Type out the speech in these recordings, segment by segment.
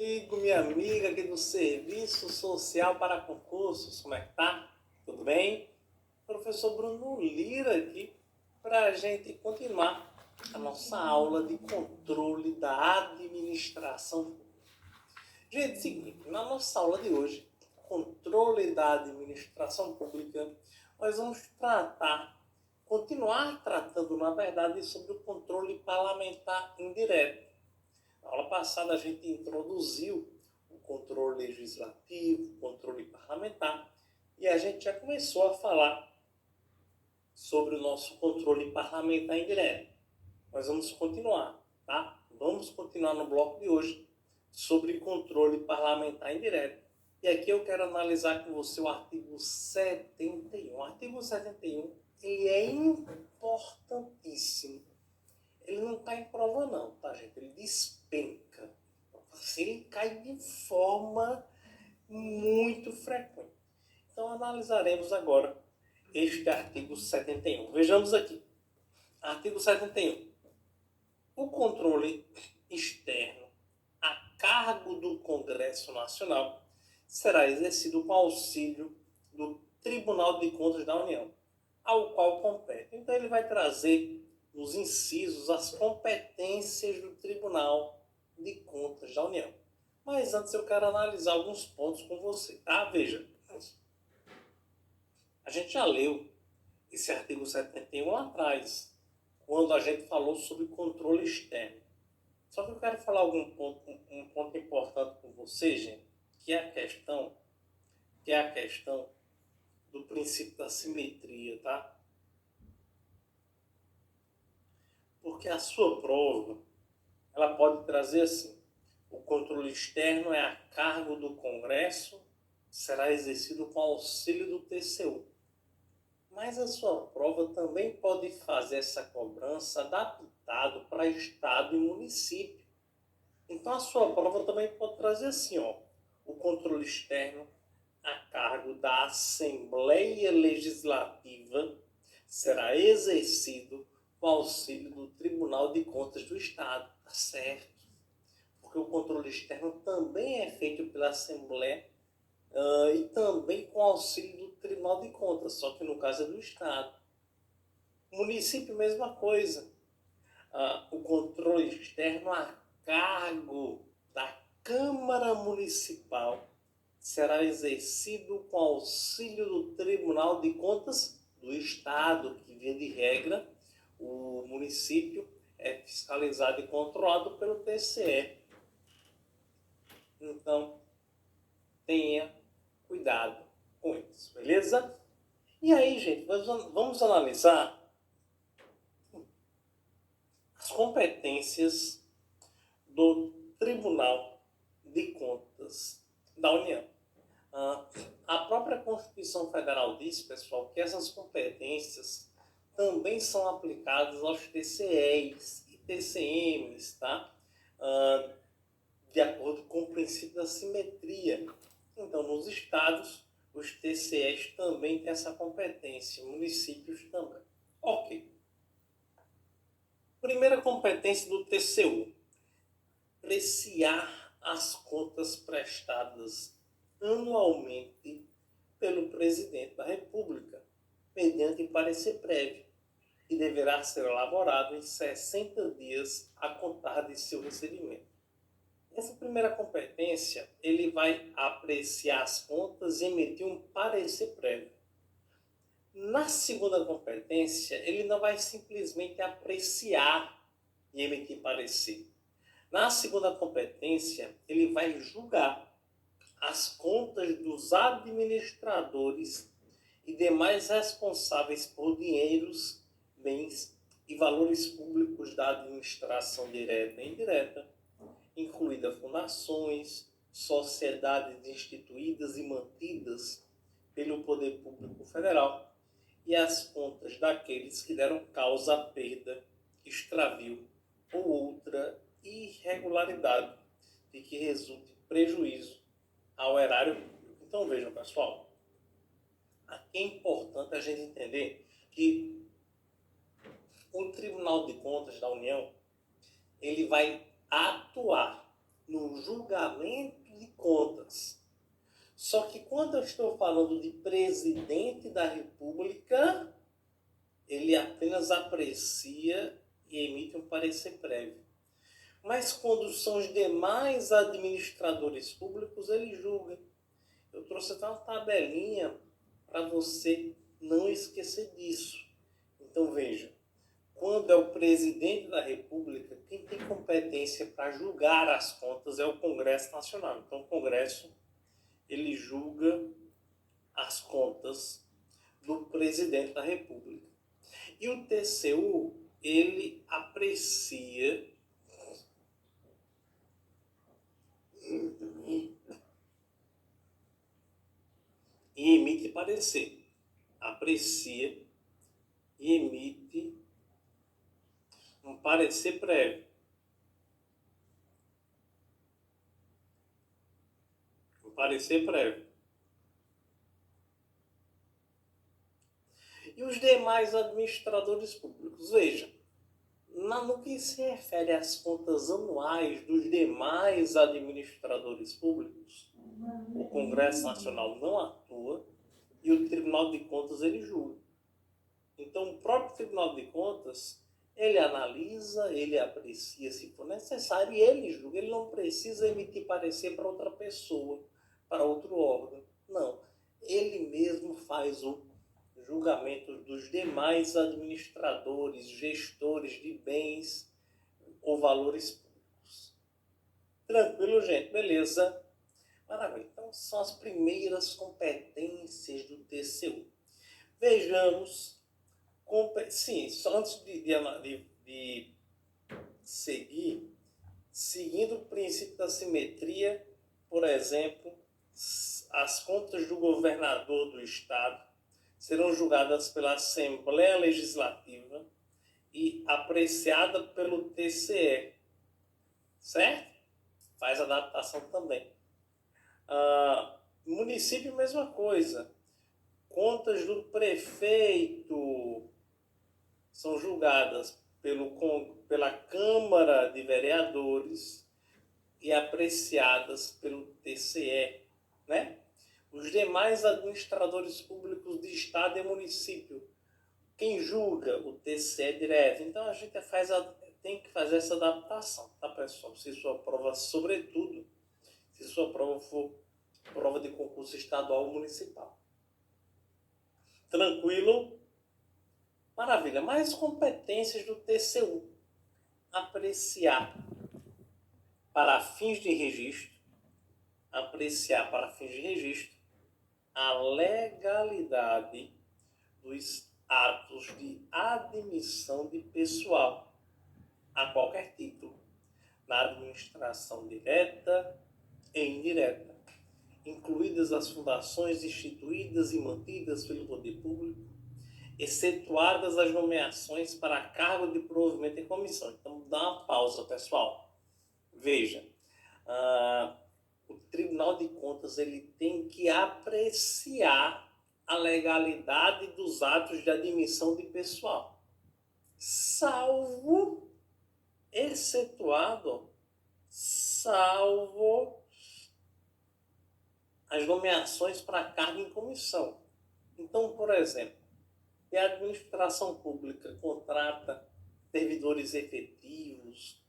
amigo, minha amiga aqui do Serviço Social para Concursos, como é que tá? Tudo bem? Professor Bruno Lira aqui para a gente continuar a nossa aula de controle da administração pública. Gente, seguinte, na nossa aula de hoje, controle da administração pública, nós vamos continuar tratando, na verdade, sobre o controle parlamentar indireto. Na aula passada a gente introduziu o controle legislativo, o controle parlamentar, e a gente já começou a falar sobre o nosso controle parlamentar indireto. Nós vamos continuar, tá? Vamos continuar no bloco de hoje sobre controle parlamentar indireto. E aqui eu quero analisar com você o artigo 71. O artigo 71, ele é importantíssimo. Ele não está em prova não, tá, gente? Ele despenca. Ele cai de forma muito frequente. Então, analisaremos agora este artigo 71. Vejamos aqui. Artigo 71. O controle externo a cargo do Congresso Nacional será exercido com auxílio do Tribunal de Contas da União, ao qual compete. Então, ele vai trazer nos incisos as competências do Tribunal de Contas da União. Mas antes eu quero analisar alguns pontos com você, tá? Veja, a gente já leu esse artigo 71 lá atrás, quando a gente falou sobre controle externo. Só que eu quero falar um ponto importante com você, gente, que é a questão do princípio da simetria, tá? Porque a sua prova, ela pode trazer assim: o controle externo é a cargo do Congresso, será exercido com auxílio do TCU. Mas a sua prova também pode fazer essa cobrança adaptado para Estado e município. Então a sua prova também pode trazer assim, ó: o controle externo a cargo da Assembleia Legislativa será exercido com auxílio do Tribunal de Contas do Estado. Tá certo? Porque o controle externo também é feito pela Assembleia e também com auxílio do Tribunal de Contas, só que no caso é do Estado. Município, mesma coisa. O controle externo a cargo da Câmara Municipal será exercido com auxílio do Tribunal de Contas do Estado, que, via de regra, o município é fiscalizado e controlado pelo TCE. Então, tenha cuidado com isso, beleza? E aí, gente, nós vamos analisar as competências do Tribunal de Contas da União. A própria Constituição Federal diz, pessoal, que essas competências também são aplicadas aos TCEs e TCMs, tá? De acordo com o princípio da simetria. Então, nos estados, os TCEs também têm essa competência, municípios também. Ok. Primeira competência do TCU: apreciar as contas prestadas anualmente pelo Presidente da República, mediante parecer prévio, que deverá ser elaborado em 60 dias a contar de seu recebimento. Essa primeira competência, ele vai apreciar as contas e emitir um parecer prévio. Na segunda competência, ele não vai simplesmente apreciar e emitir parecer. Na segunda competência, ele vai julgar as contas dos administradores e demais responsáveis por dinheiros, bens e valores públicos da administração direta e indireta, incluídas fundações, sociedades instituídas e mantidas pelo Poder Público Federal, e as contas daqueles que deram causa à perda, extravio ou outra irregularidade de que resulte prejuízo ao erário público. Então vejam, pessoal, aqui é importante a gente entender que o Tribunal de Contas da União, ele vai atuar no julgamento de contas. Só que quando eu estou falando de presidente da República, ele apenas aprecia e emite um parecer prévio. Mas quando são os demais administradores públicos, ele julga. Eu trouxe até uma tabelinha para você não esquecer disso. Então veja, quando é o presidente da República, quem tem competência para julgar as contas é o Congresso Nacional. Então o Congresso, ele julga as contas do presidente da República. E o TCU, ele aprecia e emite parecer. Aprecia e emite um parecer prévio. Um parecer prévio. E os demais administradores públicos? Veja, no que se refere às contas anuais dos demais administradores públicos, o Congresso Nacional não atua e o Tribunal de Contas ele julga. Então, o próprio Tribunal de Contas, ele analisa, ele aprecia se for necessário e ele julga. Ele não precisa emitir parecer para outra pessoa, para outro órgão. Não. Ele mesmo faz o julgamento dos demais administradores, gestores de bens ou valores públicos. Tranquilo, gente? Beleza? Maravilha. Então, são as primeiras competências do TCU. Vejamos. Sim, só antes de seguir, seguindo o princípio da simetria, por exemplo, as contas do governador do estado serão julgadas pela Assembleia Legislativa e apreciadas pelo TCE, certo? Faz adaptação também. Município, mesma coisa. Contas do prefeito são julgadas pela Câmara de Vereadores e apreciadas pelo TCE, né? Os demais administradores públicos de estado e município, quem julga? O TCE direto. Então a gente tem que fazer essa adaptação, tá, pessoal? Se sua prova, sobretudo, se sua prova for prova de concurso estadual ou municipal. Tranquilo? Maravilha. Mais competências do TCU. Apreciar para fins de registro. Apreciar para fins de registro a legalidade dos atos de admissão de pessoal a qualquer título na administração direta e indireta, incluídas as fundações instituídas e mantidas pelo poder público, excetuadas as nomeações para cargo de provimento em comissão. Então, dá uma pausa, pessoal. Veja, o Tribunal de Contas ele tem que apreciar a legalidade dos atos de admissão de pessoal, salvo as nomeações para cargo em comissão. Então, por exemplo, se a administração pública contrata servidores efetivos,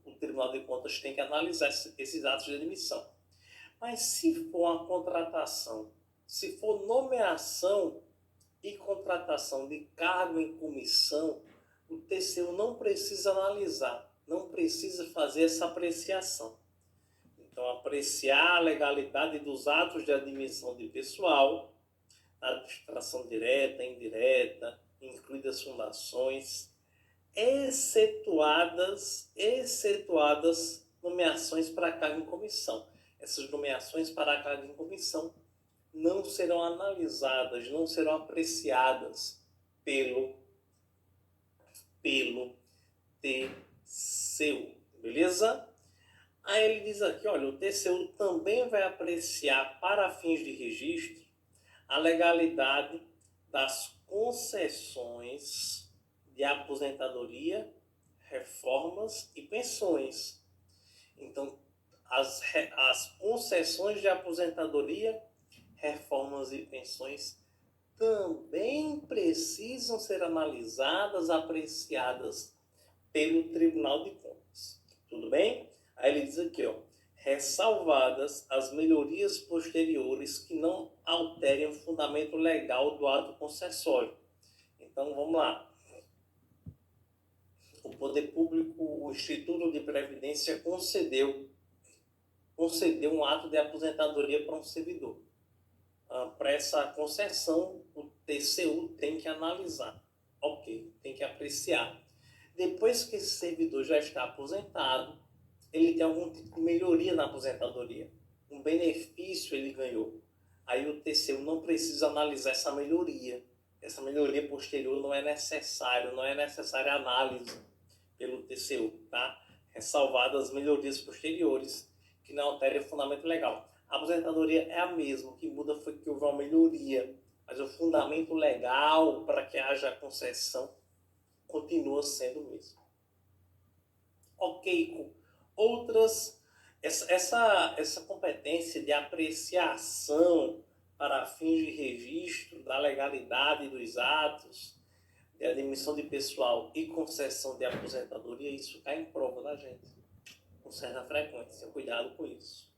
o Tribunal de Contas tem que analisar esses atos de admissão. Mas se for uma contratação, se for nomeação e contratação de cargo em comissão, o TCU não precisa analisar, não precisa fazer essa apreciação. Então, apreciar a legalidade dos atos de admissão de pessoal, administração direta, indireta, incluídas fundações, excetuadas nomeações para cargo em comissão. Essas nomeações para cargo em comissão não serão analisadas, não serão apreciadas pelo TCU, beleza? Aí ele diz aqui, olha, o TCU também vai apreciar para fins de registro a legalidade das concessões de aposentadoria, reformas e pensões, Então, as concessões de aposentadoria, reformas e pensões também precisam ser analisadas, apreciadas pelo Tribunal de Contas. Tudo bem? Aí ele diz aqui, ó, ressalvadas as melhorias posteriores que não alterem o fundamento legal do ato concessório. Então, vamos lá. O Poder Público, o Instituto de Previdência concedeu um ato de aposentadoria para um servidor. Para essa concessão, o TCU tem que analisar. Ok, tem que apreciar. Depois que esse servidor já está aposentado, ele tem algum tipo de melhoria na aposentadoria. Um benefício ele ganhou. Aí o TCU não precisa analisar essa melhoria. Essa melhoria posterior não é necessária análise pelo TCU, tá? Ressalvadas as melhorias posteriores que não alterem o fundamento legal. A aposentadoria é a mesma, o que muda foi que houve uma melhoria, mas o fundamento legal para que haja concessão continua sendo o mesmo. Ok, essa competência de apreciação para fins de registro da legalidade dos atos, de admissão de pessoal e concessão de aposentadoria, isso cai em prova da gente, com certa frequência. Cuidado com isso.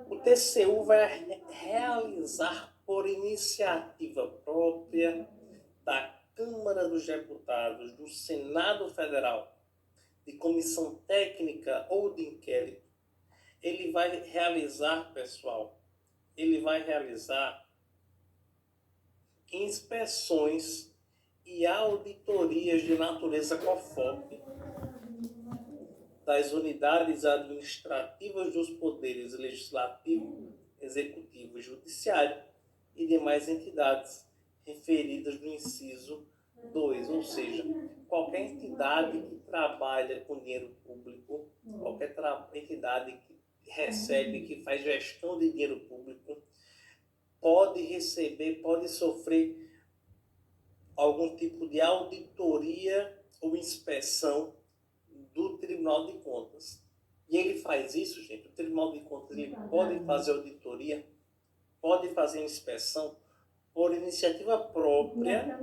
O TCU vai realizar por iniciativa própria da Câmara dos Deputados, do Senado Federal, de comissão técnica ou de inquérito. Ele vai realizar, pessoal, inspeções e auditorias de natureza COFOP das unidades administrativas dos poderes legislativo, executivo e judiciário e demais entidades referidas no inciso 2, ou seja, qualquer entidade que trabalha com dinheiro público, qualquer entidade que recebe, que faz gestão de dinheiro público, pode sofrer algum tipo de auditoria ou inspeção do Tribunal de Contas. E ele faz isso, gente. O Tribunal de Contas ele pode fazer auditoria, pode fazer inspeção por iniciativa própria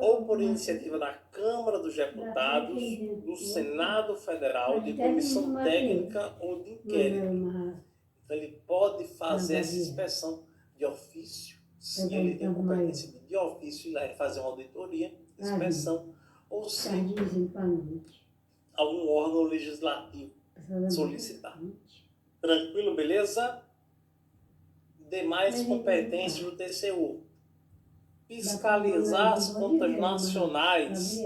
ou por iniciativa da Câmara dos Deputados, do Senado Federal, de comissão técnica ou de inquérito. Então ele pode fazer essa inspeção de ofício, se ele tem competência de ofício, ir lá e fazer uma auditoria, inspeção, ou se algum órgão legislativo solicitar. Tranquilo, beleza? Demais competências do TCU. Fiscalizar as contas nacionais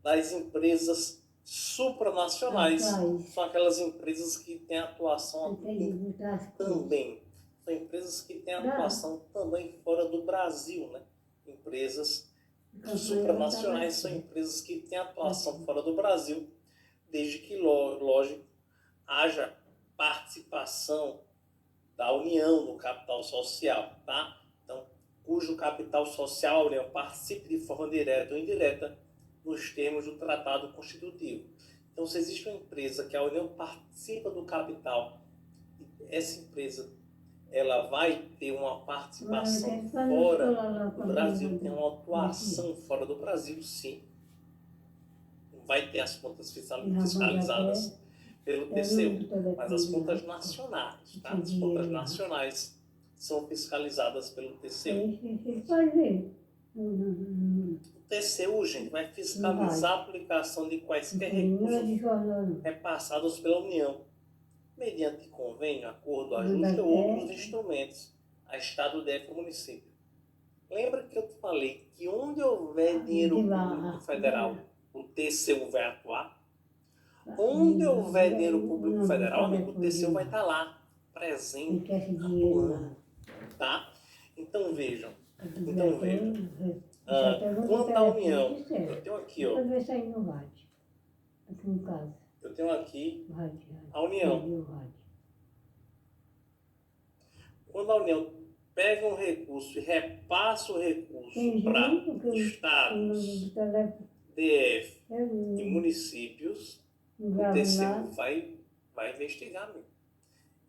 das empresas supranacionais. São aquelas empresas que têm atuação também. São empresas que têm atuação também fora do Brasil, né? Empresas supranacionais são empresas que têm atuação fora do Brasil, desde que, lógico, haja participação da União no capital social, tá? Então, cujo capital social a União participe de forma direta ou indireta nos termos do Tratado Constitutivo. Então, se existe uma empresa que a União participa do capital, essa empresa ela vai ter uma participação fora do Brasil, tem uma atuação fora do Brasil, sim. Vai ter as contas fiscalizadas pelo TCU, mas as contas nacionais, tá? As contas nacionais são fiscalizadas pelo TCU. O TCU, gente, vai fiscalizar a aplicação de quaisquer recursos repassados pela União, mediante convênio, acordo, ajuste ou outros instrumentos a Estado, DF ou município. Lembra que eu te falei que onde houver dinheiro público federal, o TCU vai atuar? Onde houver dinheiro público federal, o TCU vai estar lá, presente, atuando, tá? Então vejam, quanto à União, eu tenho aqui, ó, eu tenho aqui a União. Quando a União pega um recurso e repassa o recurso para estados, DF e municípios, o TCU vai vai investigar mesmo.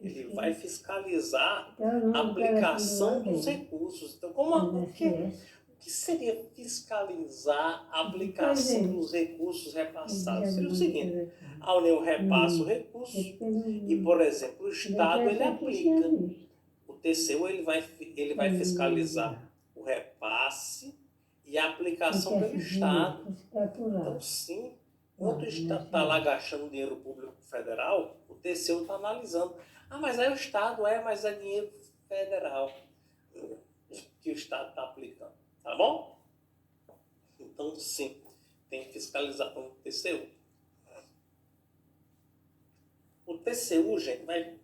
Ele vai fiscalizar a aplicação dos recursos. Então, o que seria fiscalizar a aplicação dos recursos repassados? Seria o seguinte: a União repassa o recurso e, por exemplo, o Estado ele aplica. O TCU ele vai fiscalizar o repasse e a aplicação pelo Estado. Então, sim, quando o Estado está lá gastando dinheiro público federal, o TCU está analisando. Mas aí o Estado mas é dinheiro federal que o Estado está aplicando. Tá bom? Então, sim, tem fiscalização do TCU. O TCU, gente, vai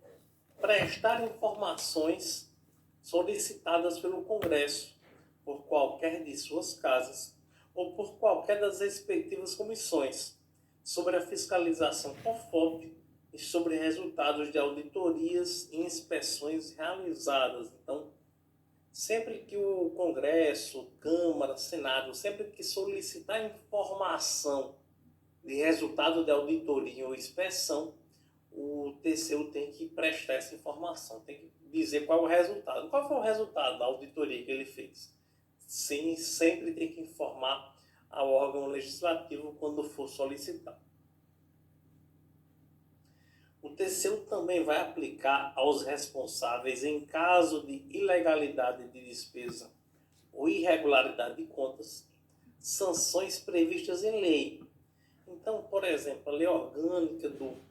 prestar informações solicitadas pelo Congresso por qualquer de suas casas ou por qualquer das respectivas comissões sobre a fiscalização CONFOP e sobre resultados de auditorias e inspeções realizadas. Então, sempre que o Congresso, Câmara, Senado, sempre que solicitar informação de resultado de auditoria ou inspeção, o TCU tem que prestar essa informação, tem que dizer qual é o resultado. Qual foi o resultado da auditoria que ele fez? Sim, sempre tem que informar ao órgão legislativo quando for solicitar. O TCU também vai aplicar aos responsáveis em caso de ilegalidade de despesa ou irregularidade de contas, sanções previstas em lei. Então, por exemplo, a lei orgânica do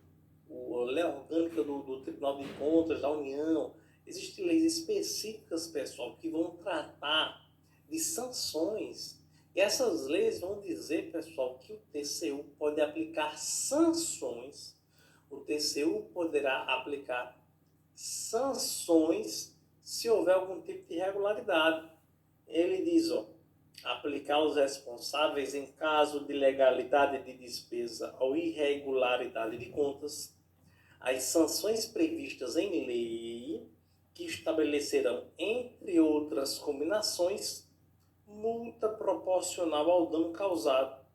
Tribunal de Contas da União, existem leis específicas, pessoal, que vão tratar de sanções. E essas leis vão dizer, pessoal, que o TCU pode aplicar sanções. O TCU poderá aplicar sanções se houver algum tipo de irregularidade. Ele diz, aplicar aos responsáveis em caso de ilegalidade de despesa ou irregularidade de contas, as sanções previstas em lei que estabelecerão, entre outras combinações, multa proporcional ao dano causado.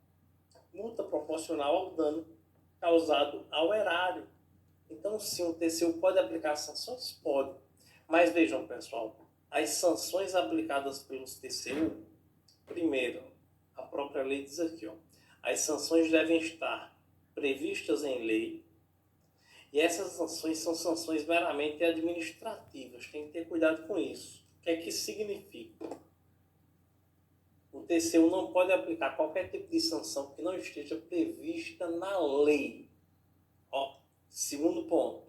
Multa proporcional ao dano causado ao erário. Então, sim, o TCU pode aplicar sanções? Pode. Mas vejam, pessoal, as sanções aplicadas pelos TCU, primeiro, a própria lei diz aqui, as sanções devem estar previstas em lei e essas sanções são sanções meramente administrativas. Tem que ter cuidado com isso. O que é que significa? O TCU não pode aplicar qualquer tipo de sanção que não esteja prevista na lei. Segundo ponto.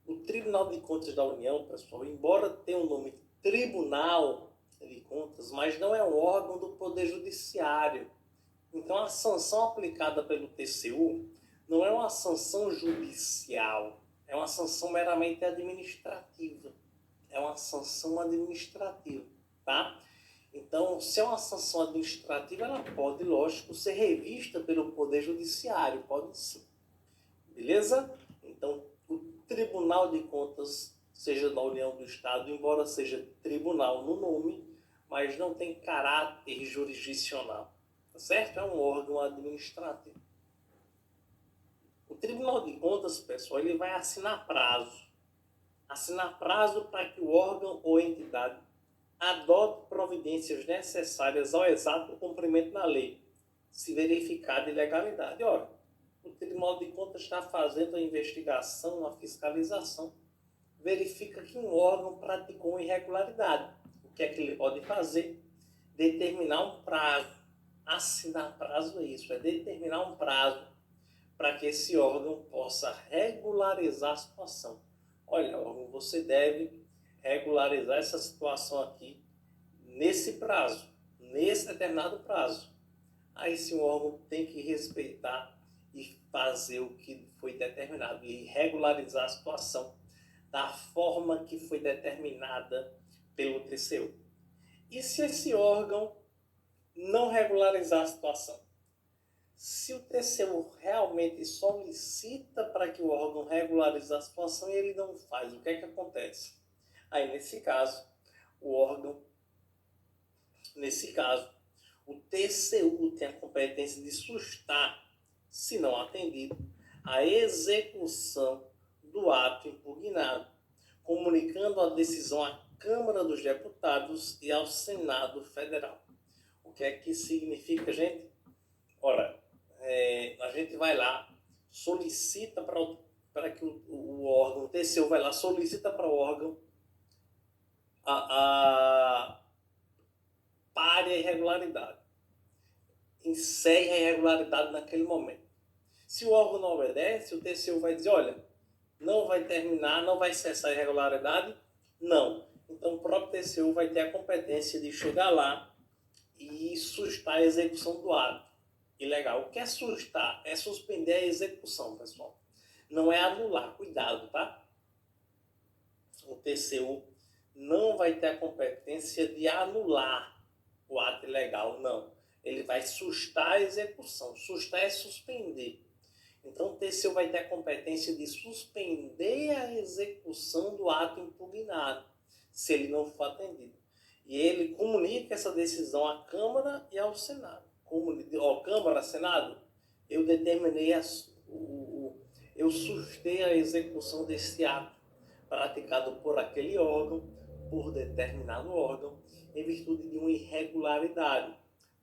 O Tribunal de Contas da União, pessoal, embora tenha o nome Tribunal de Contas, mas não é um órgão do Poder Judiciário. Então, a sanção aplicada pelo TCU não é uma sanção judicial, é uma sanção meramente administrativa. É uma sanção administrativa, tá? Então, se é uma sanção administrativa, ela pode, lógico, ser revista pelo Poder Judiciário, pode sim. Beleza? Então, o Tribunal de Contas, seja da União do Estado, embora seja tribunal no nome, mas não tem caráter jurisdicional, tá certo? É um órgão administrativo. O Tribunal de Contas, pessoal, ele vai assinar prazo. Assinar prazo para que o órgão ou entidade adote providências necessárias ao exato cumprimento da lei, se verificar de ilegalidade. Ora, o Tribunal de Contas está fazendo a investigação, a fiscalização, verifica que um órgão praticou uma irregularidade. O que é que ele pode fazer? Determinar um prazo. Assinar prazo é isso, é determinar um prazo para que esse órgão possa regularizar a situação. Olha, órgão, você deve regularizar essa situação aqui nesse prazo, nesse determinado prazo. Aí esse órgão tem que respeitar e fazer o que foi determinado e regularizar a situação da forma que foi determinada pelo TCU. E se esse órgão não regularizar a situação? Se o TCU realmente solicita para que o órgão regularize a situação e ele não faz, o que é que acontece? Aí, nesse caso, o TCU tem a competência de sustar, se não atendido, a execução do ato impugnado, comunicando a decisão à Câmara dos Deputados e ao Senado Federal. O que é que significa, gente? Ora, a gente vai lá, solicita para que o órgão, o TCU vai lá, solicita para o órgão pare a irregularidade, encerre a irregularidade naquele momento. Se o órgão não obedece, o TCU vai dizer, olha, não vai terminar, não vai cessar a irregularidade, não. Então o próprio TCU vai ter a competência de chegar lá e sustar a execução do ato ilegal. O que é sustar? É suspender a execução, pessoal. Não é anular, cuidado, tá? O TCU não vai ter a competência de anular o ato ilegal, não. Ele vai sustar a execução. Sustar é suspender. Então, o TCU vai ter a competência de suspender a execução do ato impugnado, se ele não for atendido. E ele comunica essa decisão à Câmara e ao Senado. Câmara, Senado, eu determinei, eu sustei a execução desse ato praticado por aquele órgão, por determinado órgão, em virtude de uma irregularidade,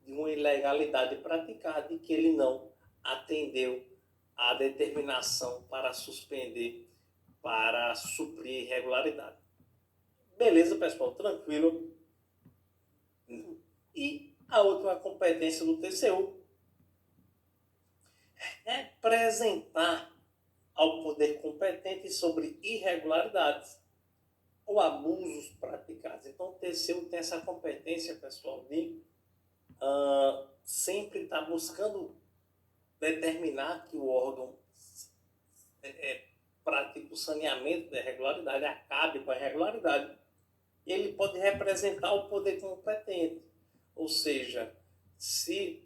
de uma ilegalidade praticada e que ele não atendeu a determinação para suspender, para suprir irregularidade. Beleza, pessoal? Tranquilo? E a última competência do TCU é apresentar ao poder competente sobre irregularidades ou abusos praticados. Então, o TCU tem essa competência, pessoal, de sempre estar buscando determinar que o órgão pratique o saneamento da irregularidade, acabe com a irregularidade. Ele pode representar o poder competente. Ou seja, se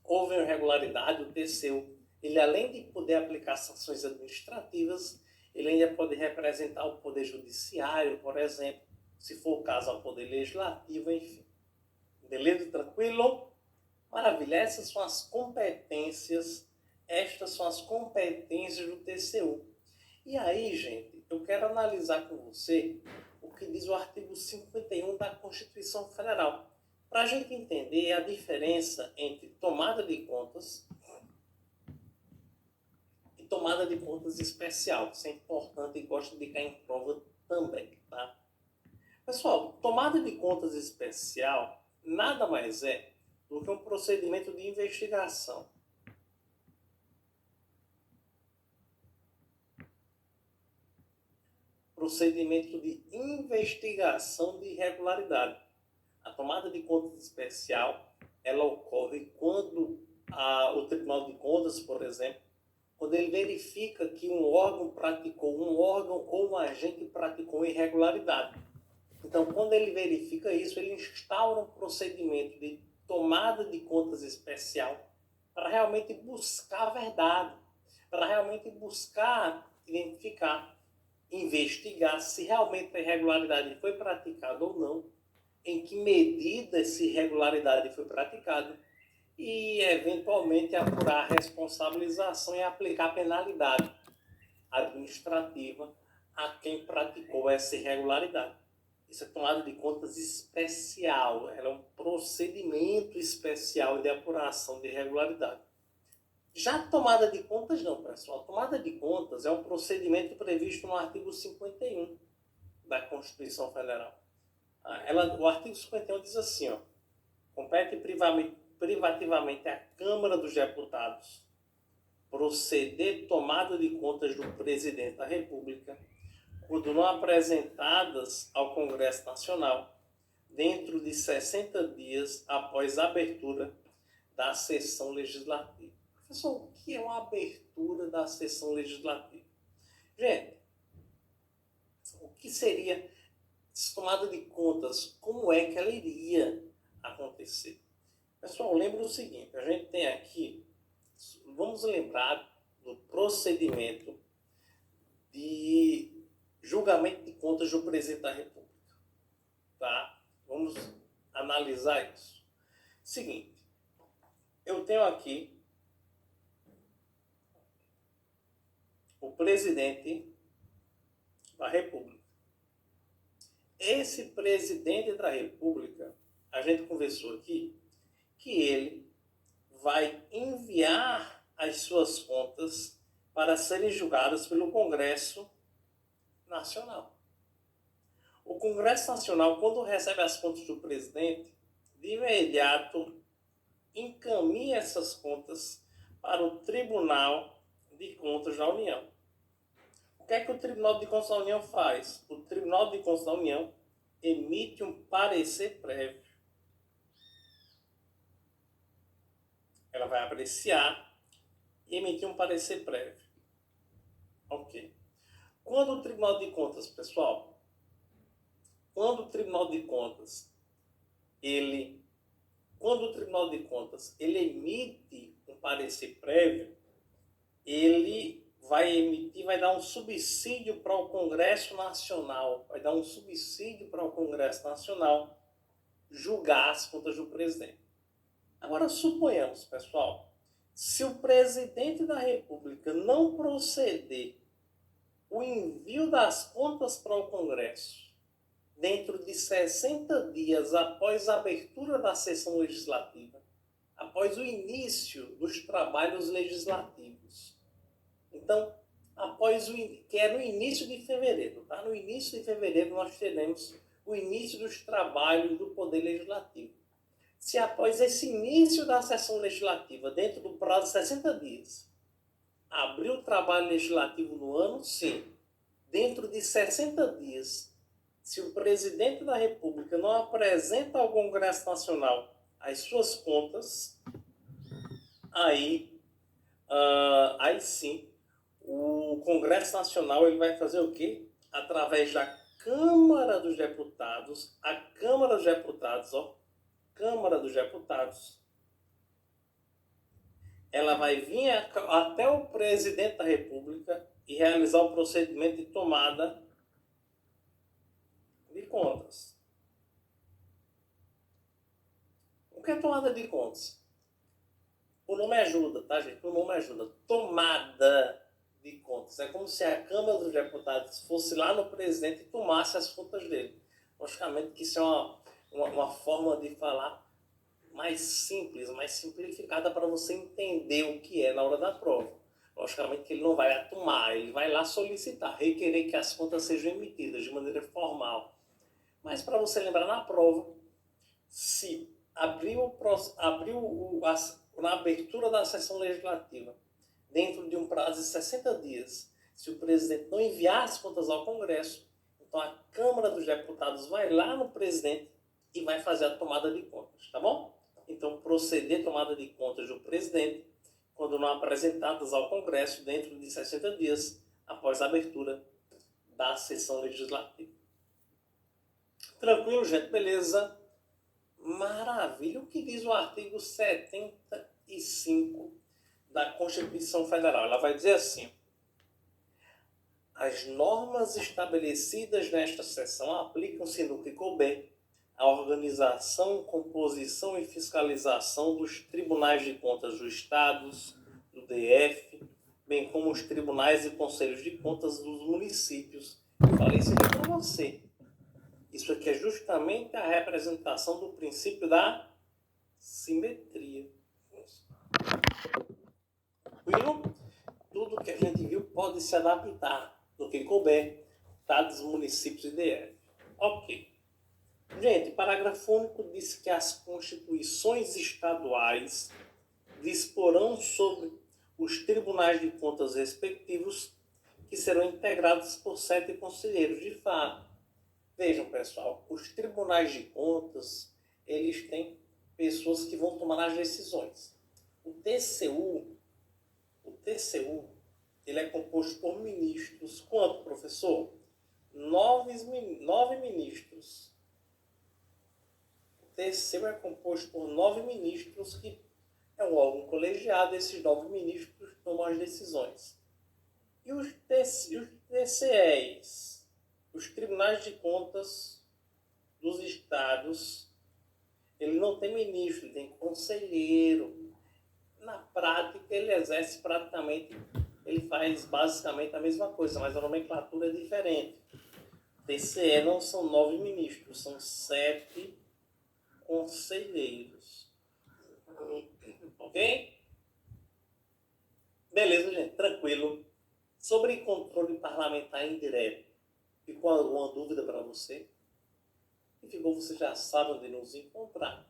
houve irregularidade, o TCU, ele além de poder aplicar sanções administrativas, ele ainda pode representar o poder judiciário, por exemplo, se for o caso ao poder legislativo, enfim. Beleza? Tranquilo? Maravilha, estas são as competências do TCU. E aí, gente, eu quero analisar com você o que diz o artigo 51 da Constituição Federal, para a gente entender a diferença entre tomada de contas e tomada de contas especial. Isso é importante e gosto de cair em prova também, tá? Pessoal, tomada de contas especial nada mais é do que um procedimento de investigação. Procedimento de investigação de irregularidade. A tomada de contas especial, ela ocorre quando o Tribunal de Contas, por exemplo, quando ele verifica que um órgão ou um agente praticou irregularidade. Então, quando ele verifica isso, ele instaura um procedimento de tomada de contas especial para realmente buscar a verdade, para realmente buscar identificar, investigar se realmente a irregularidade foi praticada ou não, em que medida essa irregularidade foi praticada e, eventualmente, apurar a responsabilização e aplicar penalidade administrativa a quem praticou essa irregularidade. Isso é tomada de contas especial, ela é um procedimento especial de apuração de irregularidade. Já a tomada de contas não, pessoal. A tomada de contas é um procedimento previsto no artigo 51 da Constituição Federal. O artigo 51 diz assim, compete privativamente à Câmara dos Deputados proceder tomada de contas do Presidente da República quando não apresentadas ao Congresso Nacional dentro de 60 dias após a abertura da sessão legislativa. Professor, o que é uma abertura da sessão legislativa? Gente, o que seria tomada de contas? Como é que ela iria acontecer? Pessoal, lembra o seguinte, a gente tem aqui, vamos lembrar do procedimento de julgamento de contas do Presidente da República. Tá? Vamos analisar isso. Seguinte, eu tenho aqui o presidente da República. Esse presidente da República, a gente conversou aqui, que ele vai enviar as suas contas para serem julgadas pelo Congresso Nacional. O Congresso Nacional, quando recebe as contas do presidente, de imediato encaminha essas contas para o Tribunal de Contas da União. O que é que o Tribunal de Contas da União faz? O Tribunal de Contas da União emite um parecer prévio. Ela vai apreciar e emitir um parecer prévio. Ok. Quando o Tribunal de Contas, pessoal, quando o Tribunal de Contas, ele emite um parecer prévio, ele vai dar um subsídio para o Congresso Nacional, julgar as contas do presidente. Agora, suponhamos, pessoal, se o presidente da República não proceder o envio das contas para o Congresso dentro de 60 dias após a abertura da sessão legislativa, após o início dos trabalhos legislativos. Então, que é no início de fevereiro, tá? No início de fevereiro nós teremos o início dos trabalhos do Poder Legislativo. Se após esse início da sessão legislativa, dentro do prazo de 60 dias, abrir o trabalho legislativo no ano, sim. Dentro de 60 dias, se o presidente da República não apresenta ao Congresso Nacional as suas contas, aí sim, o Congresso Nacional ele vai fazer o quê? Através da Câmara dos Deputados, Câmara dos Deputados, ela vai vir até o presidente da República e realizar o procedimento de tomada de contas. O que é tomada de contas? O nome ajuda, tá, gente? O nome ajuda. Tomada de contas. É como se a Câmara dos Deputados fosse lá no presidente e tomasse as contas dele. Logicamente que isso é uma forma de falar mais simples, mais simplificada para você entender o que é na hora da prova. Logicamente que ele não vai tomar, ele vai lá solicitar, requerer que as contas sejam emitidas de maneira formal. Mas para você lembrar na prova, se na abertura da sessão legislativa, dentro de um prazo de 60 dias, se o presidente não enviar as contas ao Congresso, então a Câmara dos Deputados vai lá no presidente e vai fazer a tomada de contas, tá bom? Então, proceder à tomada de contas do presidente, quando não apresentadas ao Congresso, dentro de 60 dias, após a abertura da sessão legislativa. Tranquilo, gente? Beleza? Maravilha. O que diz o artigo 75 da Constituição Federal? Ela vai dizer assim: as normas estabelecidas nesta seção aplicam-se no que couber à organização, composição e fiscalização dos tribunais de contas dos estados, do DF, bem como os tribunais e conselhos de contas dos municípios. Eu falei isso aqui para você. Isso aqui é justamente a representação do princípio da simetria. Tudo que a gente viu pode se adaptar no que couber, estados, municípios e DF. Ok. Gente, parágrafo único diz que as constituições estaduais disporão sobre os tribunais de contas respectivos, que serão integrados por 7 conselheiros de fato. Vejam, pessoal, os tribunais de contas, eles têm pessoas que vão tomar as decisões. O TCU, ele é composto por ministros. Quanto, professor? 9 ministros. O TCU é composto por 9 ministros, que é um órgão colegiado. Esses 9 ministros tomam as decisões. E os TCEs, os tribunais de contas dos estados, ele não tem ministro, ele tem conselheiro. Na prática, ele exerce praticamente ele faz basicamente a mesma coisa, mas a nomenclatura é diferente. TCE não são 9 ministros, são 7 conselheiros. Ok? Beleza, gente, tranquilo. Sobre controle parlamentar indireto, ficou alguma dúvida para você? Se ficou, você já sabe onde nos encontrar,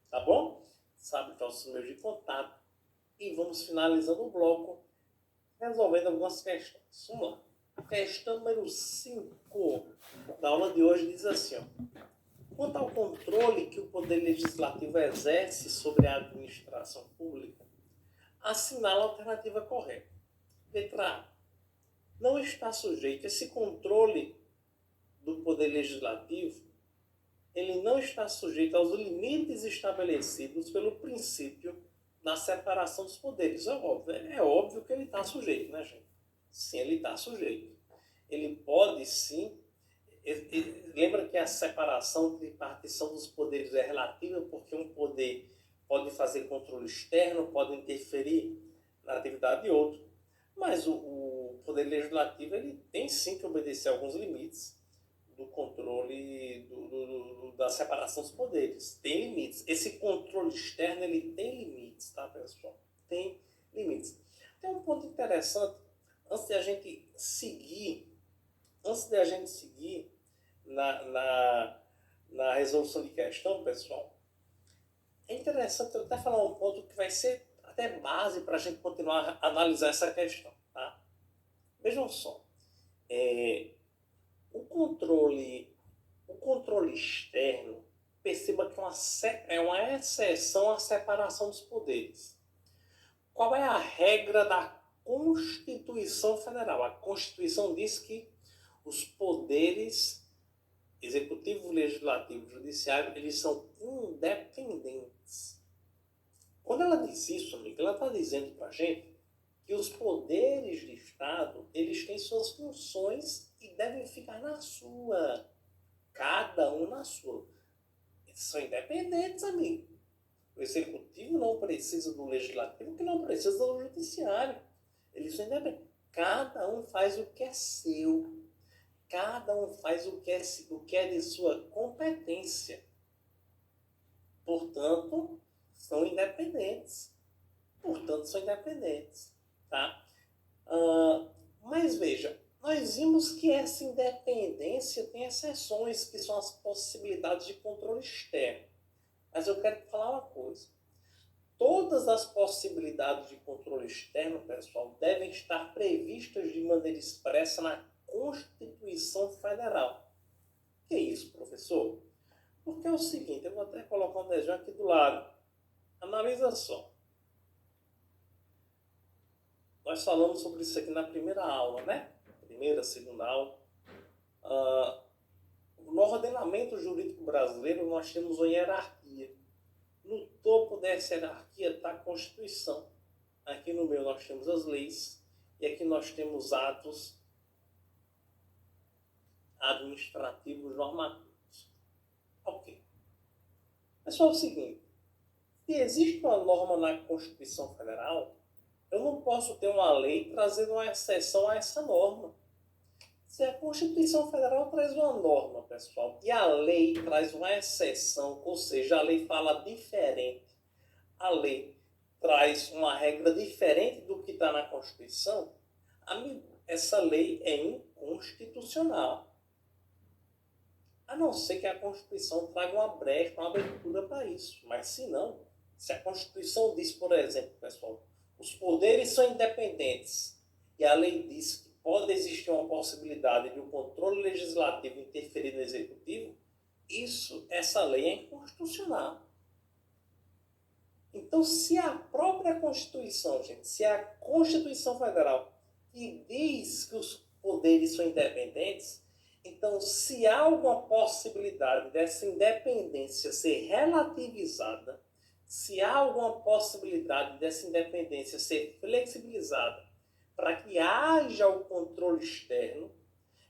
tá bom? Sabe qual é o número de contato. E vamos finalizando o bloco, resolvendo algumas questões. Vamos lá. Questão número 5 da aula de hoje diz assim, ó. Quanto ao controle que o Poder Legislativo exerce sobre a administração pública, assinala a alternativa correta. Letra A. Não está sujeito. Esse controle do Poder Legislativo, ele não está sujeito aos limites estabelecidos pelo princípio da separação dos poderes. É óbvio que ele está sujeito, né, gente? Sim, ele está sujeito. Ele pode, sim. Lembra que a separação de partição dos poderes é relativa, porque um poder pode fazer controle externo, pode interferir na atividade de outro. Mas o Poder Legislativo ele tem sim que obedecer a alguns limites do controle da separação dos poderes. Tem limites. Esse controle externo ele tem limites, tá, pessoal? Tem limites. Tem um ponto interessante, antes de a gente seguir na resolução de questão, pessoal, é interessante eu até falar um ponto que vai ser até base para a gente continuar a analisar essa questão, tá? Vejam só, o controle externo, perceba que é uma exceção à separação dos poderes. Qual é a regra da Constituição Federal? A Constituição diz que os poderes executivo, legislativo e judiciário, eles são independentes. Quando ela diz isso, amiga, ela está dizendo para a gente que os poderes de Estado, eles têm suas funções e devem ficar na sua. Cada um na sua. Eles são independentes, amigo. O executivo não precisa do legislativo, que não precisa do judiciário. Eles são independentes. Cada um faz o que é seu. Cada um faz o que é de sua competência. Portanto, são independentes. Tá? Mas veja, nós vimos que essa independência tem exceções, que são as possibilidades de controle externo. Mas eu quero falar uma coisa. Todas as possibilidades de controle externo, pessoal, devem estar previstas de maneira expressa na Constituição Federal. Que é isso, professor? Porque é o seguinte, eu vou até colocar um desenho aqui do lado. Analisa só. Nós falamos sobre isso aqui na primeira aula, né? Primeira, segunda aula. No ordenamento jurídico brasileiro, nós temos uma hierarquia. No topo dessa hierarquia está a Constituição. Aqui no meio nós temos as leis. E aqui nós temos atos administrativos normativos. Ok. Pessoal, é o seguinte. Se existe uma norma na Constituição Federal, eu não posso ter uma lei trazendo uma exceção a essa norma. Se a Constituição Federal traz uma norma, pessoal, e a lei traz uma exceção, ou seja, a lei fala diferente, a lei traz uma regra diferente do que está na Constituição, amigo, essa lei é inconstitucional. A não ser que a Constituição traga uma brecha, uma abertura para isso. Mas se não, se a Constituição diz, por exemplo, pessoal, os poderes são independentes e a lei diz que pode existir uma possibilidade de o controle legislativo interferir no executivo, essa lei é inconstitucional. Então, se a própria Constituição, gente, se a Constituição Federal que diz que os poderes são independentes, então, se há alguma possibilidade dessa independência ser relativizada, se há alguma possibilidade dessa independência ser flexibilizada para que haja o controle externo,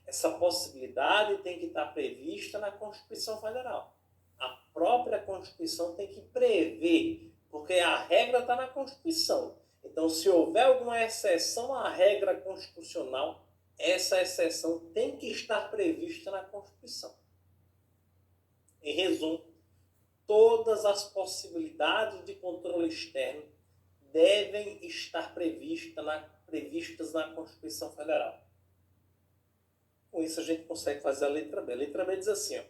essa possibilidade tem que estar prevista na Constituição Federal. A própria Constituição tem que prever, porque a regra está na Constituição. Então, se houver alguma exceção à regra constitucional, essa exceção tem que estar prevista na Constituição. Em resumo, todas as possibilidades de controle externo devem estar previstas na Constituição Federal. Com isso, a gente consegue fazer a letra B. A letra B diz assim, ó,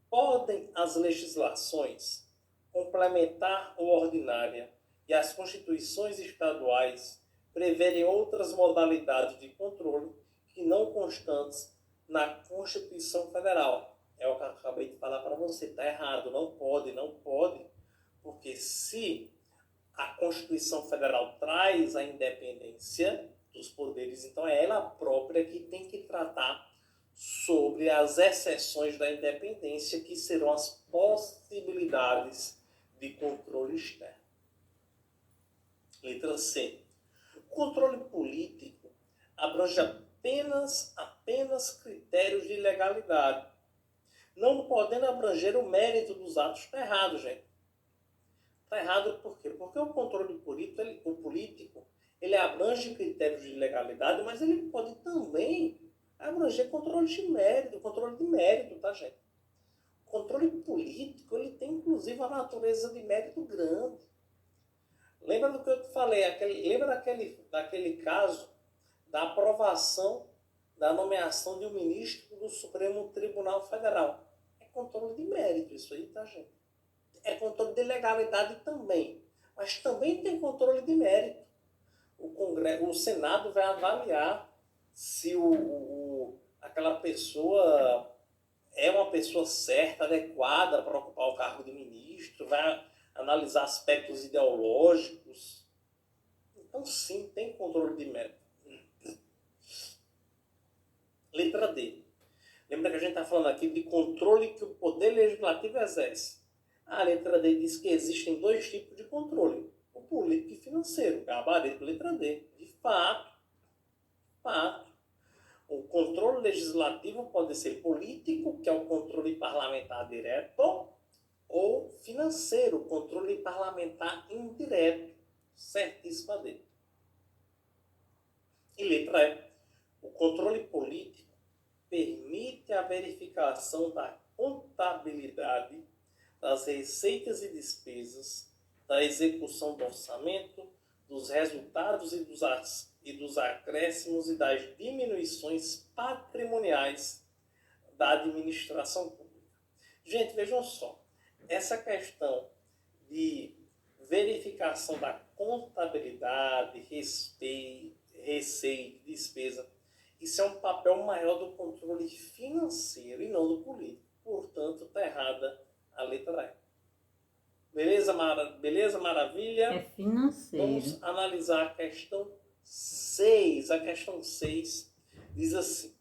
podem as legislações complementar ou ordinária e as constituições estaduais preverem outras modalidades de controle que não constantes na Constituição Federal. É o que eu acabei de falar para você, está errado, não pode, porque se a Constituição Federal traz a independência dos poderes, então é ela própria que tem que tratar sobre as exceções da independência, que serão as possibilidades de controle externo. Letra C. O controle político abrange apenas critérios de legalidade, não podendo abranger o mérito dos atos. Está errado, gente. Está errado por quê? Porque o controle político, ele abrange critérios de legalidade, mas ele pode também abranger controle de mérito, tá, gente? O controle político, ele tem inclusive a natureza de mérito grande. Lembra do que eu te falei? Lembra daquele caso da aprovação da nomeação de um ministro do Supremo Tribunal Federal? É controle de mérito isso aí, tá, gente? É controle de legalidade também, mas também tem controle de mérito. O Senado vai avaliar se aquela pessoa é uma pessoa certa, adequada para ocupar o cargo de ministro, vai analisar aspectos ideológicos. Então, sim, tem controle de mérito. Letra D. Lembra que a gente está falando aqui de controle que o Poder Legislativo exerce. A letra D diz que existem dois tipos de controle. O político e financeiro. Gabarito, letra D. De fato. O controle legislativo pode ser político, que é o controle parlamentar direto, ou financeiro, controle parlamentar indireto. Certíssima D. E letra E. O controle político permite a verificação da contabilidade das receitas e despesas, da execução do orçamento, dos resultados e dos acréscimos e das diminuições patrimoniais da administração pública. Gente, vejam só, essa questão de verificação da contabilidade, receita, despesa, isso é um papel maior do controle financeiro e não do político. Portanto, está errada a letra E. Beleza, maravilha? É financeiro. Vamos analisar a questão 6. A questão 6 diz assim: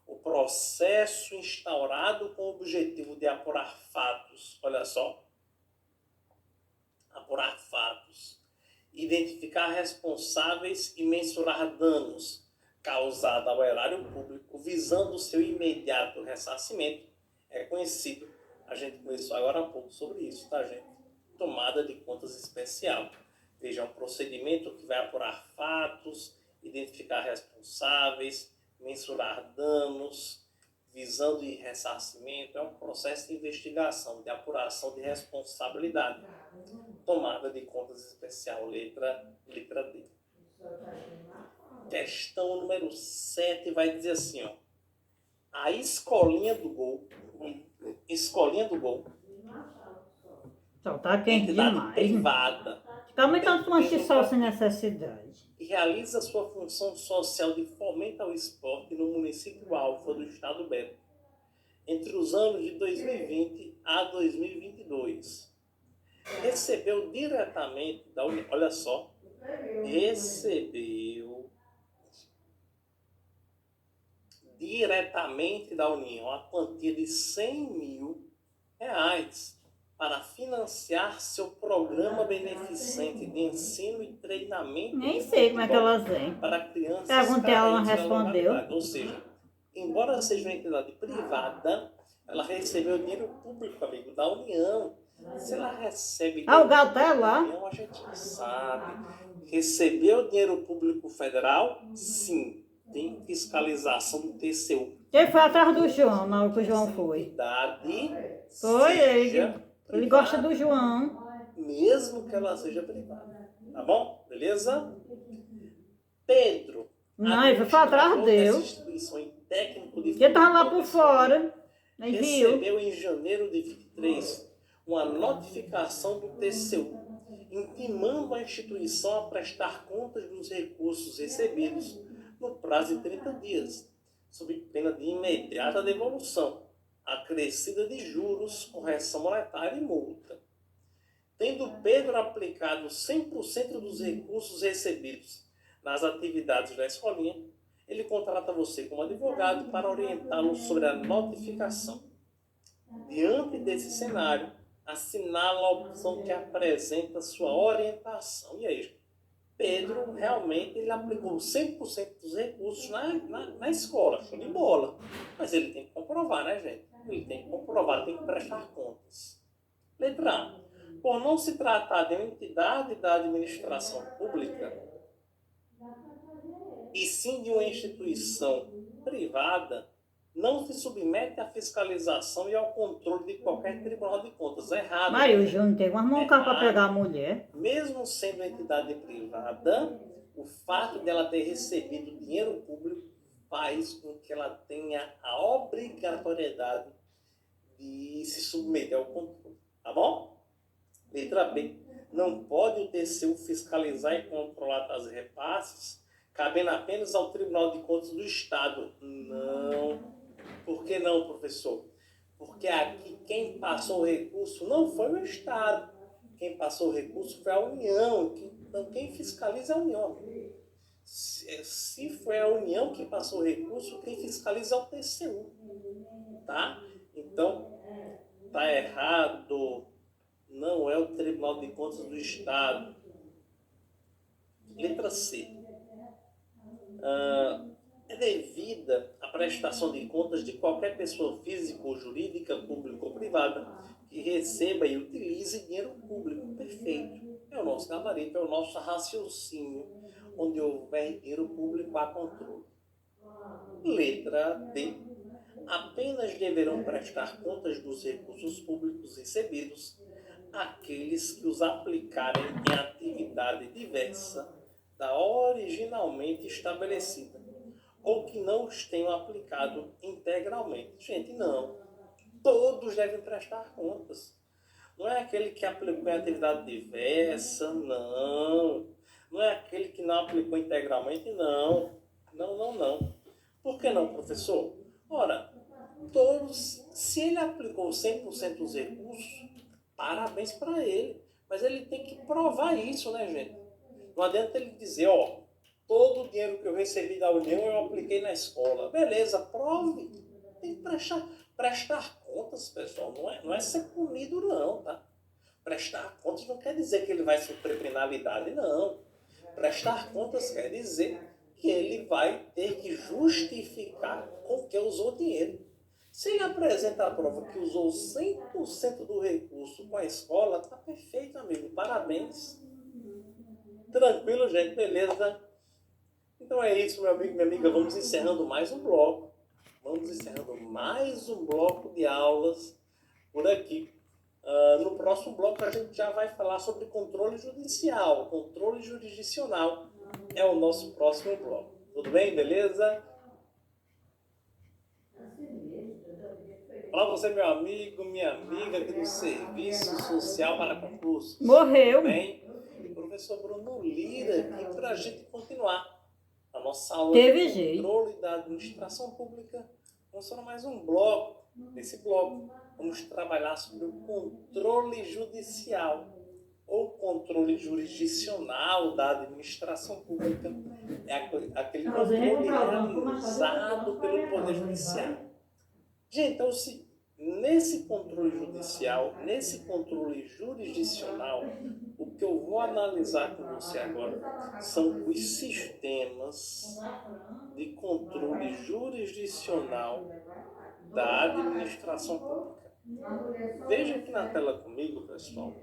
o processo instaurado com o objetivo de apurar fatos, olha só, apurar fatos, identificar responsáveis e mensurar danos causados ao erário público, visando o seu imediato ressarcimento, é conhecido, a gente conversou agora há pouco sobre isso, tá, gente? Tomada de contas especial. Veja, um procedimento que vai apurar fatos, identificar responsáveis, mensurar danos, visando o ressarcimento, é um processo de investigação, de apuração de responsabilidade. Tomada de contas especial, letra D. Questão número 7 vai dizer assim, ó. A escolinha do gol. Então, tá quente demais. Privada. Fica aumentando com só sem necessidade. E realiza sua função social de fomento ao esporte no município Alfa do Estado Beto, entre os anos de 2020 a 2022. Recebeu diretamente da União, olha só, recebeu diretamente da União a quantia de R$100 mil para financiar seu programa beneficente de ensino e treinamento. Nem sei como é que elas vêm. Para crianças. Perguntei, ela não respondeu. Ou seja, embora seja uma entidade privada, ela recebeu dinheiro público, amigo, da União. Se ela recebe o gato é lá. União, a gente sabe Recebeu dinheiro público federal? Sim. Tem fiscalização do TCU. Quem foi atrás do João, na hora que o João foi? Entidade Foi seja ele gosta privada, do João. mesmo que ela seja privada. Tá bom? Beleza? Pedro, Não, ele foi atrás administrador dele. dessa instituição e técnico de Ele tava lá por fora. Aí viu. recebeu em janeiro de 23 uma notificação do TCU intimando a instituição a prestar contas dos recursos recebidos no prazo de 30 dias, sob pena de imediata devolução, acrescida de juros, correção monetária e multa. Tendo Pedro aplicado 100% dos recursos recebidos nas atividades da escolinha, ele contrata você como advogado para orientá-lo sobre a notificação. Diante desse cenário, assinala a opção que apresenta sua orientação. E aí, Pedro realmente ele aplicou 100% dos recursos na escola, show de bola. Mas ele tem que comprovar, né, gente? Ele tem que comprovar, tem que prestar contas. Letra A. Por não se tratar de uma entidade da administração pública, e sim de uma instituição privada, não se submete à fiscalização e ao controle de qualquer tribunal de contas. É errado. Maria, o João tem uma mão para pegar a mulher. Mesmo sendo uma entidade privada, o fato dela ter recebido dinheiro público faz com que ela tenha a obrigatoriedade de se submeter ao controle. Tá bom? Letra B. Não pode o TCU fiscalizar e controlar as repasses, cabendo apenas ao Tribunal de Contas do Estado. Não. Por que não, professor? Porque aqui quem passou o recurso não foi o Estado. Quem passou o recurso foi a União. Então quem fiscaliza é a União. Se foi a União que passou o recurso, quem fiscaliza é o TCU. Tá? Então, tá errado. Não é o Tribunal de Contas do Estado. Letra C. É devida a prestação de contas de qualquer pessoa física ou jurídica, pública ou privada, que receba e utilize dinheiro público. Perfeito. É o nosso gabarito, é o nosso raciocínio. Onde houver dinheiro público, há controle. Letra D. Apenas deverão prestar contas dos recursos públicos recebidos aqueles que os aplicarem em atividade diversa da originalmente estabelecida, ou que não os tenham aplicado integralmente. Gente, não. Todos devem prestar contas. Não é aquele que aplicou em atividade diversa, não. Não é aquele que não aplicou integralmente, não. Não. Por que não, professor? Ora, todos, se ele aplicou 100% dos recursos, parabéns para ele. Mas ele tem que provar isso, né, gente? Não adianta ele dizer, ó, todo o dinheiro que eu recebi da União eu apliquei na escola. Beleza, prove. Tem que prestar contas, pessoal. Não é ser punido, não, tá? Prestar contas não quer dizer que ele vai sofrer penalidade, não. Prestar contas quer dizer que ele vai ter que justificar com que usou dinheiro. Se ele apresenta a prova que usou 100% do recurso com a escola, tá perfeito, amigo. Parabéns. Tranquilo, gente? Beleza? Então é isso, meu amigo e minha amiga. Vamos encerrando mais um bloco. Vamos encerrando mais um bloco de aulas por aqui. No próximo bloco a gente já vai falar sobre controle judicial. Controle jurisdicional é o nosso próximo bloco. Tudo bem? Beleza? Olá você, meu amigo, minha amiga aqui do Serviço Social para Concursos. Morreu. Tudo bem? Professor Bruno Lira aqui para a gente continuar a nossa aula Teve de jeito. controle da administração pública. Vamos para mais um bloco. Nesse bloco, vamos trabalhar sobre o controle judicial ou controle jurisdicional da administração pública. É aquele controle realizado pelo Poder Judiciário. Gente, então, nesse controle judicial, nesse controle jurisdicional, o que eu vou analisar com você agora são os sistemas de controle jurisdicional da administração pública. Veja aqui na tela comigo, pessoal,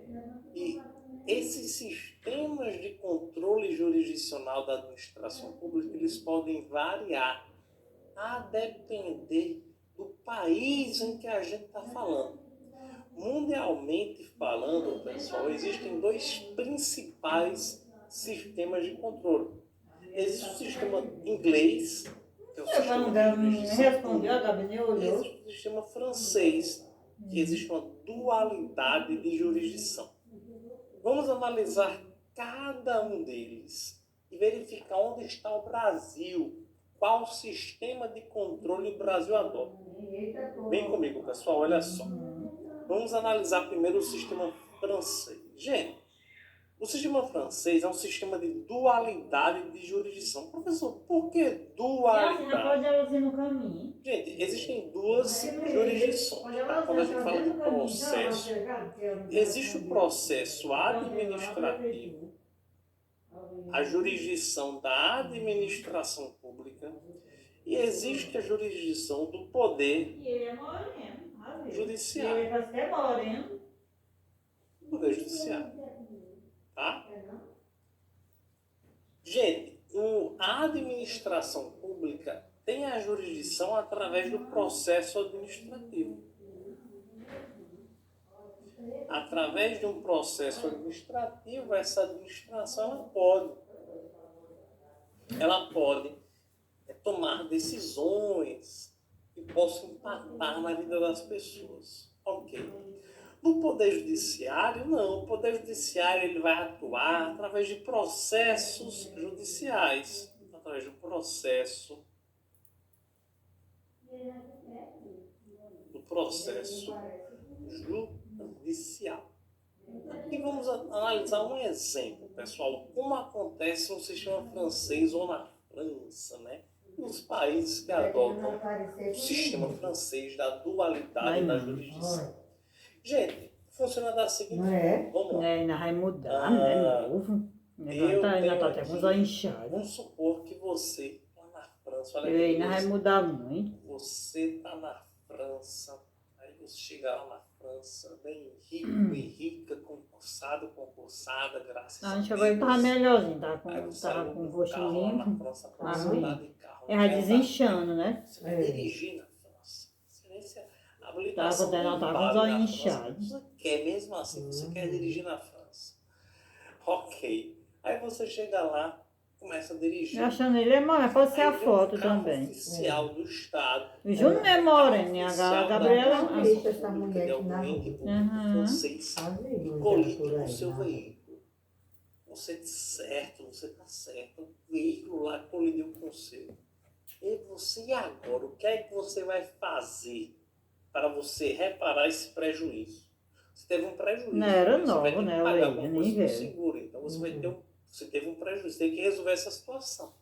e Esses sistemas de controle jurisdicional da administração pública, eles podem variar a depender do país em que a gente está falando. Mundialmente falando, pessoal, existem dois principais sistemas de controle. Existe o sistema inglês, que é o sistema de jurisdição Respondeu, a Gabi nem olhou. existe o sistema francês, que existe uma dualidade de jurisdição. Vamos analisar cada um deles e verificar onde está o Brasil, qual sistema de controle o Brasil adota. Vem comigo, pessoal, olha só. Vamos analisar primeiro o sistema francês. Gente, o sistema francês é um sistema de dualidade de jurisdição. Professor, por que dualidade? no caminho. Gente, existem duas jurisdições. Tá? Quando a gente fala de processo, existe o processo administrativo, a jurisdição da administração pública, e existe a jurisdição do poder judiciário. Poder judiciário. Tá? Gente, a administração pública tem a jurisdição através do processo administrativo. Através de um processo administrativo, essa administração ela pode tomar decisões que possam impactar na vida das pessoas. Ok. No Poder Judiciário, não. O Poder Judiciário ele vai atuar através de processos judiciais. Através de um processo. Do processo judicial. E vamos analisar um exemplo, pessoal. Como acontece no sistema francês ou na França, né? Os países que adotam o sistema francês da dualidade da jurisdição. Gente, funciona da seguinte forma. Vamos lá. Ainda vai mudar, né? Novo. Ainda tá até com os olhos inchados. Vamos supor que você está na França. Olha Ele ainda vai mudar muito. Você está na França. Aí você chega lá na França, bem rico e rica, concursada, graças a Deus. A gente chegou e tava melhorzinho, tava Aí você com o aluga rosto carro lá na limpo. França para você andar de carro. É, desinchando, né? Você vai dirigir na França. Você nem se habilitação. Tava com os olhos inchados. Você quer mesmo assim, você quer dirigir na França. Ok. Aí você chega lá, começa a dirigir. Achando ele é moreno, pode ser a Aí vem foto um carro também. oficial do Estado. O Júnior é moreno, e a Gabriela... Francês. Colide com o seu veículo. Você certo, você está certo. O veículo lá colidiu com o seu. E você, e agora? O que é que você vai fazer para você reparar esse prejuízo? Você teve um prejuízo. Não era você novo, vai ter que né? pagar Eu alguma nem coisa do vejo. seguro. Então você vai ter você teve um prejuízo. Tem que resolver essa situação.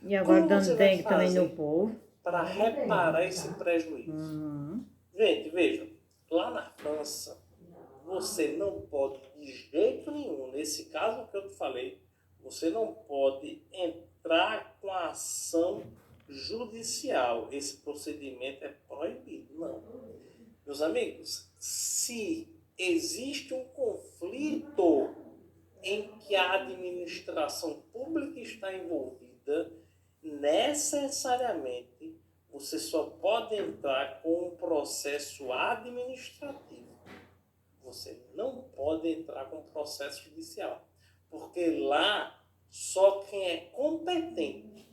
E agora Como você dando vai dengue também fazer no povo. para reparar esse prejuízo? Gente, vejam. Lá na França, você não pode, de jeito nenhum, nesse caso que eu te falei, você não pode entrar com a ação judicial. Esse procedimento é proibido, não. Meus amigos, se existe um conflito em que a administração pública está envolvida, necessariamente você só pode entrar com um processo administrativo. Você não pode entrar com um processo judicial, porque lá só quem é competente,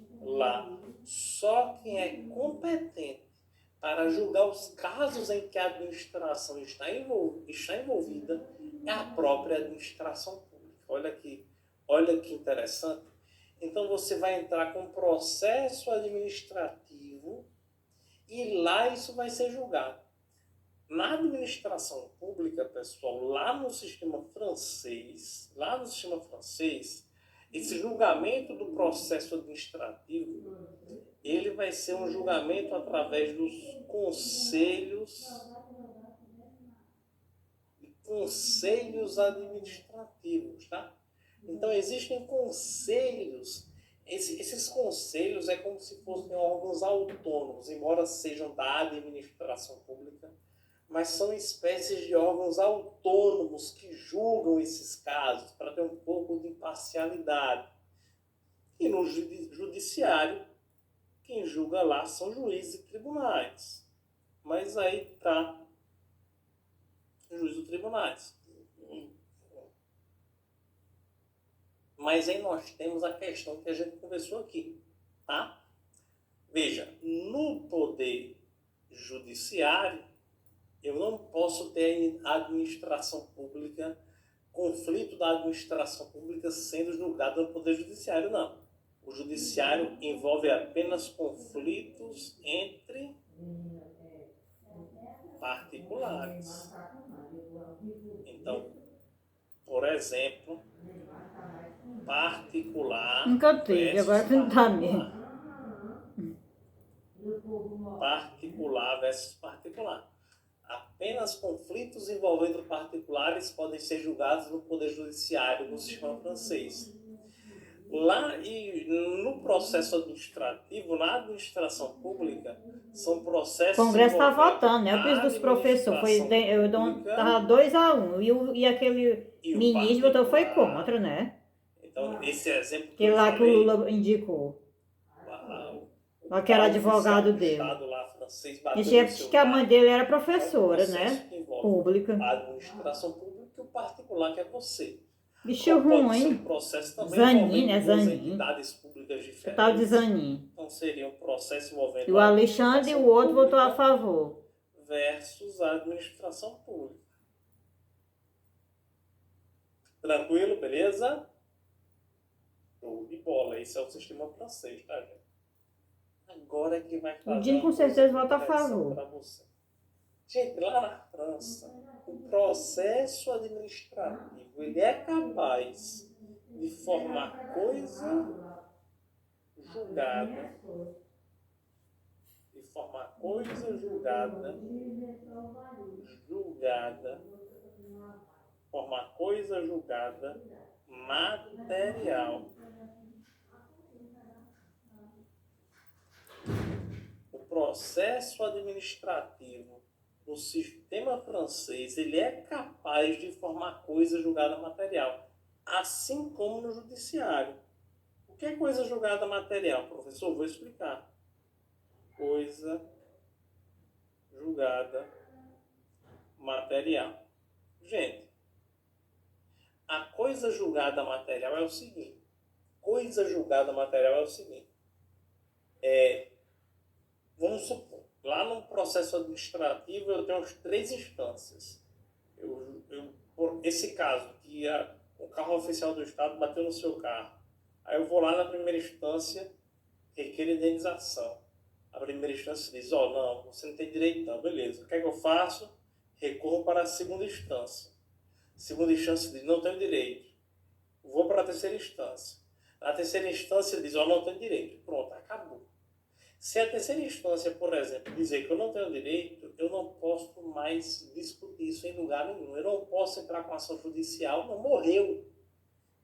para julgar os casos em que a administração está envolvida é a própria administração pública. Olha que interessante. Então você vai entrar com um processo administrativo e lá isso vai ser julgado. Na administração pública, pessoal, lá no sistema francês, esse julgamento do processo administrativo, ele vai ser um julgamento através dos conselhos administrativos, tá? Então existem conselhos. Esses conselhos é como se fossem órgãos autônomos, embora sejam da administração pública, mas são espécies de órgãos autônomos que julgam esses casos para ter um pouco de imparcialidade. E no judiciário, quem julga lá são juízes e tribunais. Mas aí está juiz e tribunais. Mas aí nós temos a questão que a gente conversou aqui, tá? Veja, no poder judiciário, eu não posso ter a administração pública, conflito da administração pública sendo julgado no poder judiciário, não. O judiciário envolve apenas conflitos entre particulares. Então, por exemplo, particular Nunca teve, agora não tá mesmo. Particular versus particular. Apenas conflitos envolvendo particulares podem ser julgados no Poder Judiciário, no sistema francês. Lá e no processo administrativo, na administração pública, são processos. O Congresso está votando, né? O piso dos professores estava 2-1 e aquele ministro votou foi contra, né? Então, esse exemplo que lá que o Lula indicou. Aquele advogado dele. Esse que a mãe dele era professora, né? Pública. A administração pública e o particular, que é você. Bicho ruim. Zanin, né? Zanin. Entidades públicas diferentes. Tal de Zanin. Então seria um processo envolvendo. E o Alexandre e o outro votou a favor. Versus a administração pública. Tranquilo, beleza? Show de bola. Esse é o sistema francês, tá, gente? Agora é que vai fazer. O Dino com certeza vota a favor. Gente, lá na França, o processo administrativo, ele é capaz de formar coisa julgada. De formar coisa julgada. Formar coisa julgada material. O processo administrativo no sistema francês, ele é capaz de formar coisa julgada material, assim como no judiciário. O que é coisa julgada material, professor? Vou explicar. Coisa julgada material. Gente, a coisa julgada material é o seguinte. Coisa julgada material é o seguinte. Vamos supor, lá no processo administrativo eu tenho 3 instâncias. Por esse caso, que o carro oficial do Estado bateu no seu carro. Aí eu vou lá na primeira instância, requer indenização. A primeira instância diz, não, você não tem direito não, beleza. O que é que eu faço? Recorro para a segunda instância. Segunda instância diz, não tenho direito. Vou para a terceira instância. Na terceira instância diz, não tenho direito. Pronto, acabou. Se a terceira instância, por exemplo, dizer que eu não tenho direito, eu não posso mais discutir isso em lugar nenhum. Eu não posso entrar com ação judicial, não morreu.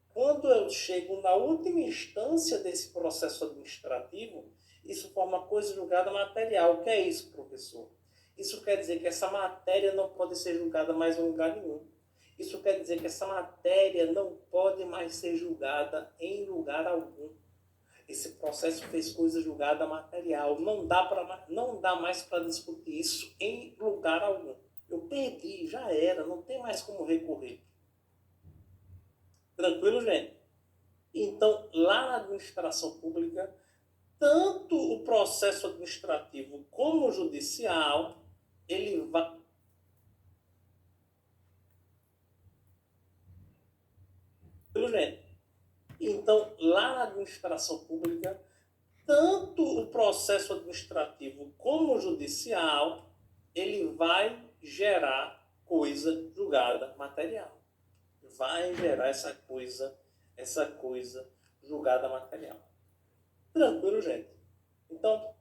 Quando eu chego na última instância desse processo administrativo, isso forma coisa julgada material. O que é isso, professor? Isso quer dizer que essa matéria não pode ser julgada mais em lugar nenhum. Isso quer dizer que essa matéria não pode mais ser julgada em lugar algum. Esse processo fez coisa julgada material. Não dá mais para discutir isso em lugar algum. Eu perdi, já era, não tem mais como recorrer. Tranquilo, gente? Então, lá na administração pública, tanto o processo administrativo como o judicial, ele vai... Tranquilo, gente? Então, lá na administração pública, tanto o processo administrativo como o judicial, ele vai gerar coisa julgada material. Vai gerar essa coisa julgada material. Tranquilo, gente? Então,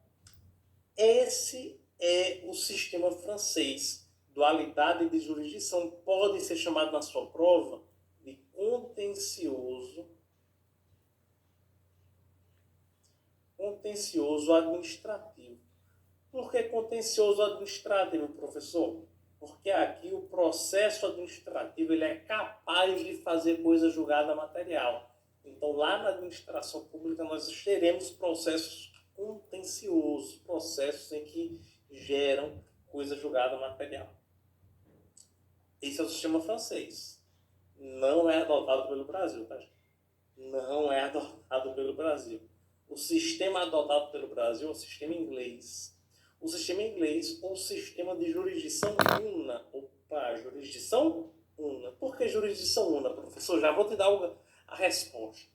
esse é o sistema francês. Dualidade de jurisdição pode ser chamado na sua prova de contencioso administrativo. Por que contencioso administrativo, professor? Porque aqui o processo administrativo ele é capaz de fazer coisa julgada material. Então, lá na administração pública, nós teremos processos contenciosos, processos em que geram coisa julgada material. Esse é o sistema francês. Não é adotado pelo Brasil, tá? Não é adotado pelo Brasil. O sistema adotado pelo Brasil é o sistema inglês. O sistema inglês ou sistema de jurisdição una. Opa, jurisdição una. Por que jurisdição una, professor? Já vou te dar a resposta.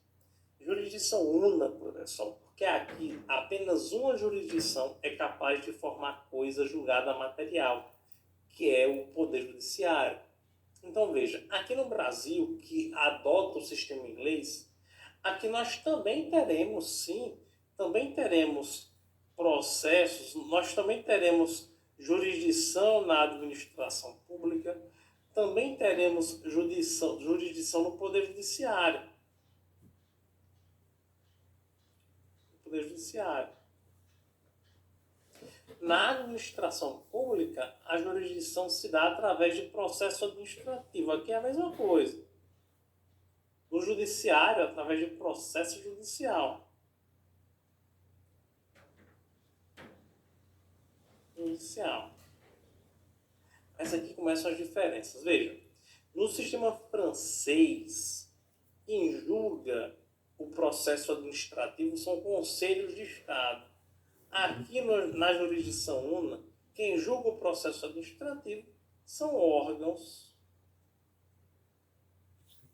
Jurisdição una, professor, porque aqui apenas uma jurisdição é capaz de formar coisa julgada material, que é o Poder Judiciário. Então, veja, aqui no Brasil, que adota o sistema inglês, aqui nós também teremos, sim, também teremos processos, nós também teremos jurisdição na administração pública, também teremos jurisdição no Poder Judiciário. Poder Judiciário. Na administração pública, a jurisdição se dá através de processo administrativo. Aqui é a mesma coisa. No judiciário, através de processo judicial. Mas aqui começam as diferenças. Veja, no sistema francês, quem julga o processo administrativo são conselhos de Estado. Aqui na jurisdição una, quem julga o processo administrativo são órgãos,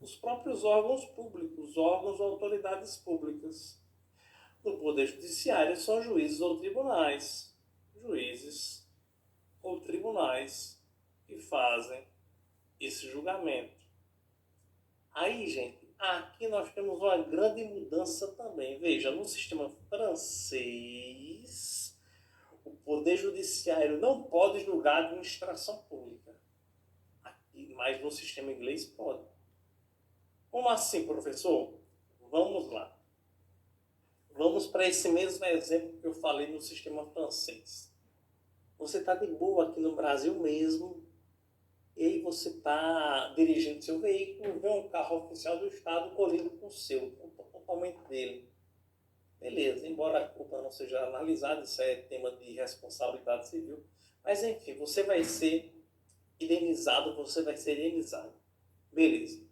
os próprios órgãos públicos, órgãos ou autoridades públicas. No Poder Judiciário são juízes ou tribunais. Juízes ou tribunais que fazem esse julgamento. Aí, gente, aqui nós temos uma grande mudança também. Veja, no sistema francês, o Poder Judiciário não pode julgar a administração pública. Aqui, mas no sistema inglês pode. Como assim, professor? Vamos lá. Vamos para esse mesmo exemplo que eu falei no sistema francês. Você está de boa aqui no Brasil mesmo, e aí você está dirigindo seu veículo, vê um carro oficial do Estado colidindo com o seu, totalmente dele. Beleza, embora a culpa não seja analisada, isso é tema de responsabilidade civil. Mas enfim, você vai ser indenizado. Beleza.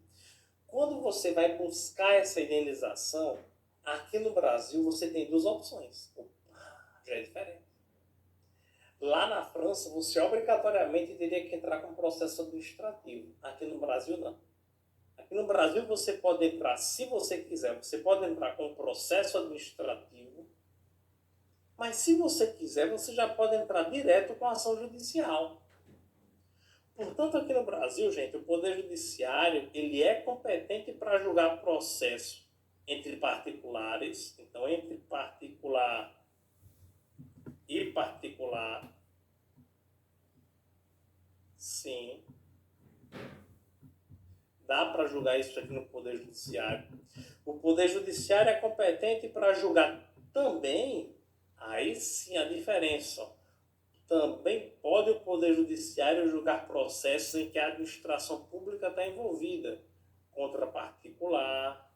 Quando você vai buscar essa indenização, aqui no Brasil você tem duas opções. Já é diferente. Lá na França, você obrigatoriamente teria que entrar com um processo administrativo. Aqui no Brasil, não. Aqui no Brasil, você pode entrar, se você quiser, você pode entrar com um processo administrativo, mas se você quiser, você já pode entrar direto com a ação judicial. Portanto, aqui no Brasil, gente, o Poder Judiciário, ele é competente para julgar processo entre particulares. Então, entre particular e particular, sim, dá para julgar isso aqui no Poder Judiciário. O Poder Judiciário é competente para julgar também, aí sim a diferença. Também pode o Poder Judiciário julgar processos em que a administração pública está envolvida, contra particular,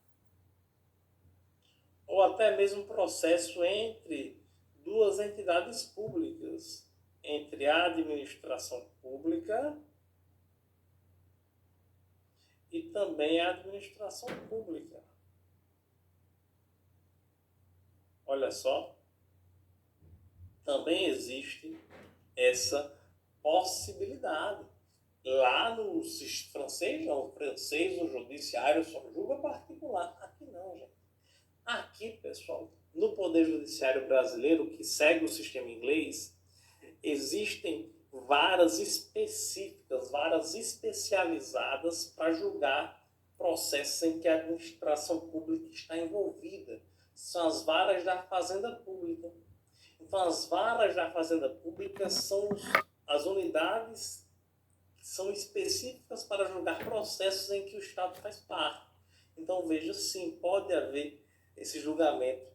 ou até mesmo processo entre duas entidades públicas, entre a administração pública e também a administração pública. Olha só, também existe essa possibilidade. Lá no francês, não, o francês, o judiciário só julga particular. Aqui não, gente. Aqui, pessoal, no Poder Judiciário brasileiro, que segue o sistema inglês, existem varas específicas, varas especializadas para julgar processos em que a administração pública está envolvida. São as varas da Fazenda Pública. Então, as varas da Fazenda Pública são as unidades que são específicas para julgar processos em que o Estado faz parte. Então, veja, sim, pode haver esse julgamento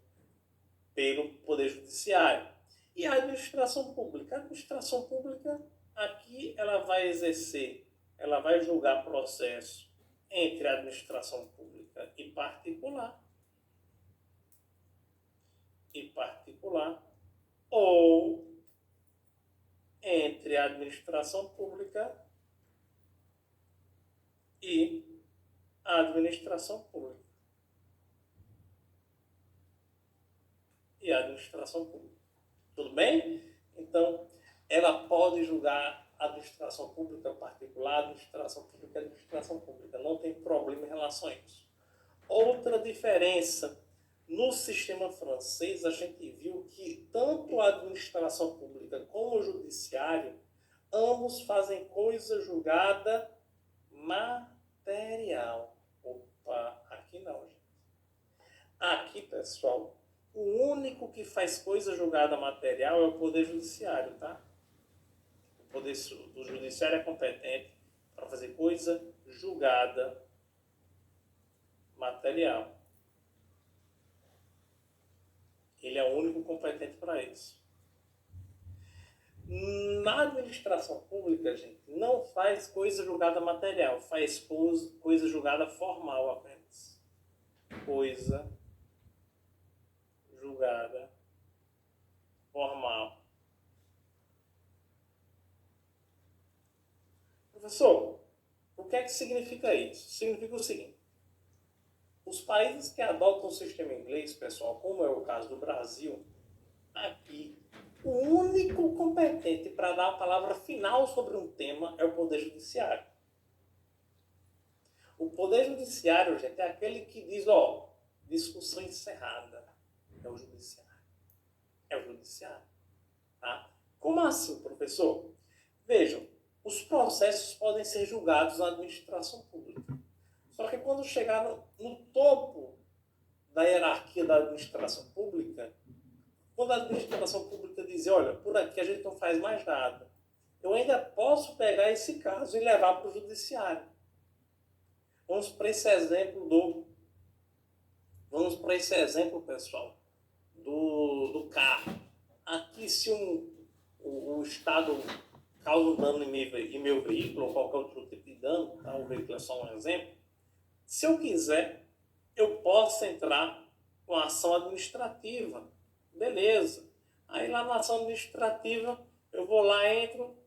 pelo Poder Judiciário. E a administração pública? A administração pública, aqui Aqui ela vai exercer, ela vai julgar processo entre administração pública e particular, ou entre a administração pública e a administração pública. Tudo bem? Então, ela pode julgar a administração pública particular, administração pública e administração pública. Não tem problema em relação a isso. Outra diferença, no sistema francês, a gente viu que tanto a administração pública como o judiciário, ambos fazem coisa julgada material. Opa, aqui não, gente. Aqui, pessoal, o único que faz coisa julgada material é o Poder Judiciário, tá? O Poder do Judiciário é competente para fazer coisa julgada material. Ele é o único competente para isso. Na administração pública, gente, não faz coisa julgada material, faz coisa julgada formal apenas. Coisa julgada formal. Professor, o que é que significa isso? Significa o seguinte: os países que adotam o sistema inglês, pessoal, como é o caso do Brasil, aqui, o único competente para dar a palavra final sobre um tema é o Poder Judiciário. O Poder Judiciário, gente, é aquele que diz, discussão encerrada. É o Judiciário. Tá? Como assim, professor? Vejam, os processos podem ser julgados na administração pública. Só que quando chegar no topo da hierarquia da administração pública, quando a administração pública diz, olha, por aqui a gente não faz mais nada, eu ainda posso pegar esse caso e levar para o judiciário. Vamos para esse exemplo, pessoal, do carro. Aqui, se o Estado causa um dano em meu veículo ou qualquer outro tipo de dano, tá? O veículo é só um exemplo. Se eu quiser, eu posso entrar com ação administrativa. Beleza. Aí lá na ação administrativa, eu vou lá, entro,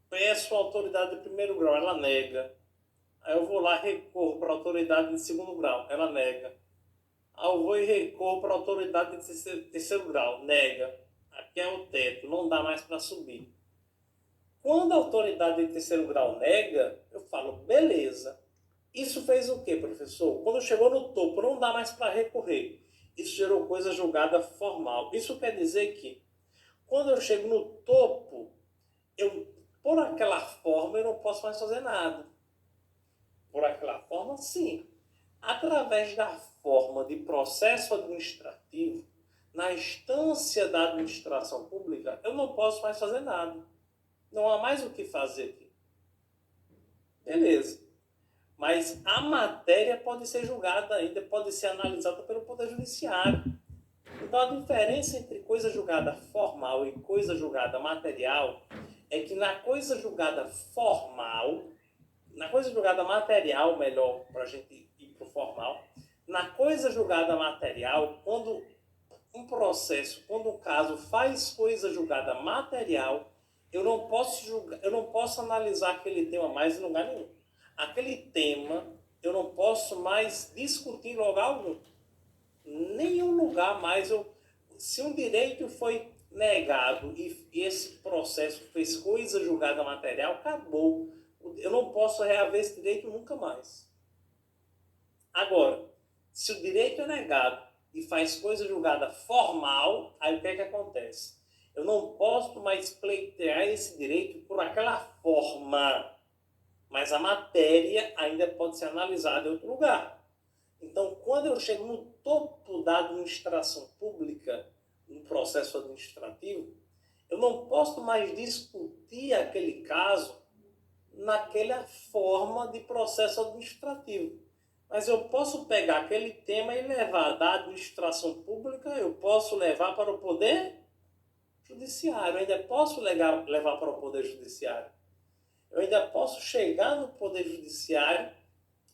peço a autoridade de primeiro grau, ela nega. Aí eu vou lá, recorro para a autoridade de segundo grau, ela nega. Aí eu vou e recorro para a autoridade de terceiro grau, nega. Aqui é o teto, não dá mais para subir. Quando a autoridade de terceiro grau nega, eu falo, beleza. Isso fez o quê, professor? Quando chegou no topo, não dá mais para recorrer. Isso gerou coisa julgada formal. Isso quer dizer que, quando eu chego no topo, por aquela forma, eu não posso mais fazer nada. Por aquela forma, sim. Através da forma de processo administrativo, na instância da administração pública, eu não posso mais fazer nada. Não há mais o que fazer aqui. Beleza. Mas a matéria pode ser julgada ainda, pode ser analisada pelo Poder Judiciário. Então a diferença entre coisa julgada formal e coisa julgada material é que na coisa julgada formal, na coisa julgada material, melhor para a gente ir para o formal, na coisa julgada material, quando um caso faz coisa julgada material, eu não posso analisar aquele tema mais em lugar nenhum. Aquele tema eu não posso mais discutir em lugar algum. Nenhum lugar mais. Se um direito foi negado e esse processo fez coisa julgada material, acabou. Eu não posso reaver esse direito nunca mais. Agora, se o direito é negado e faz coisa julgada formal, aí o que é que acontece? Eu não posso mais pleitear esse direito por aquela forma, mas a matéria ainda pode ser analisada em outro lugar. Então, quando eu chego no topo da administração pública, no processo administrativo, eu não posso mais discutir aquele caso naquela forma de processo administrativo. Mas eu posso pegar aquele tema e levar da administração pública, eu posso levar para o Poder judiciário, eu ainda posso levar para o Poder Judiciário. Eu ainda posso chegar no Poder Judiciário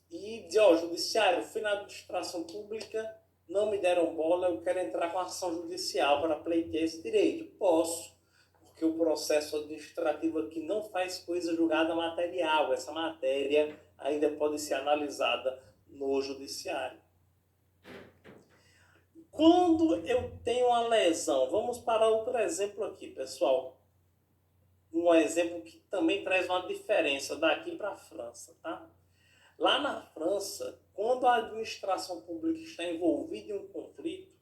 e dizer, ó, Judiciário, fui na administração pública, não me deram bola, eu quero entrar com ação judicial para pleitear esse direito. Posso, porque o processo administrativo aqui não faz coisa julgada material. Essa matéria ainda pode ser analisada no Judiciário. Quando eu tenho uma lesão, vamos para outro exemplo aqui, pessoal. Um exemplo que também traz uma diferença daqui para a França, tá? Lá na França, quando a administração pública está envolvida em um conflito,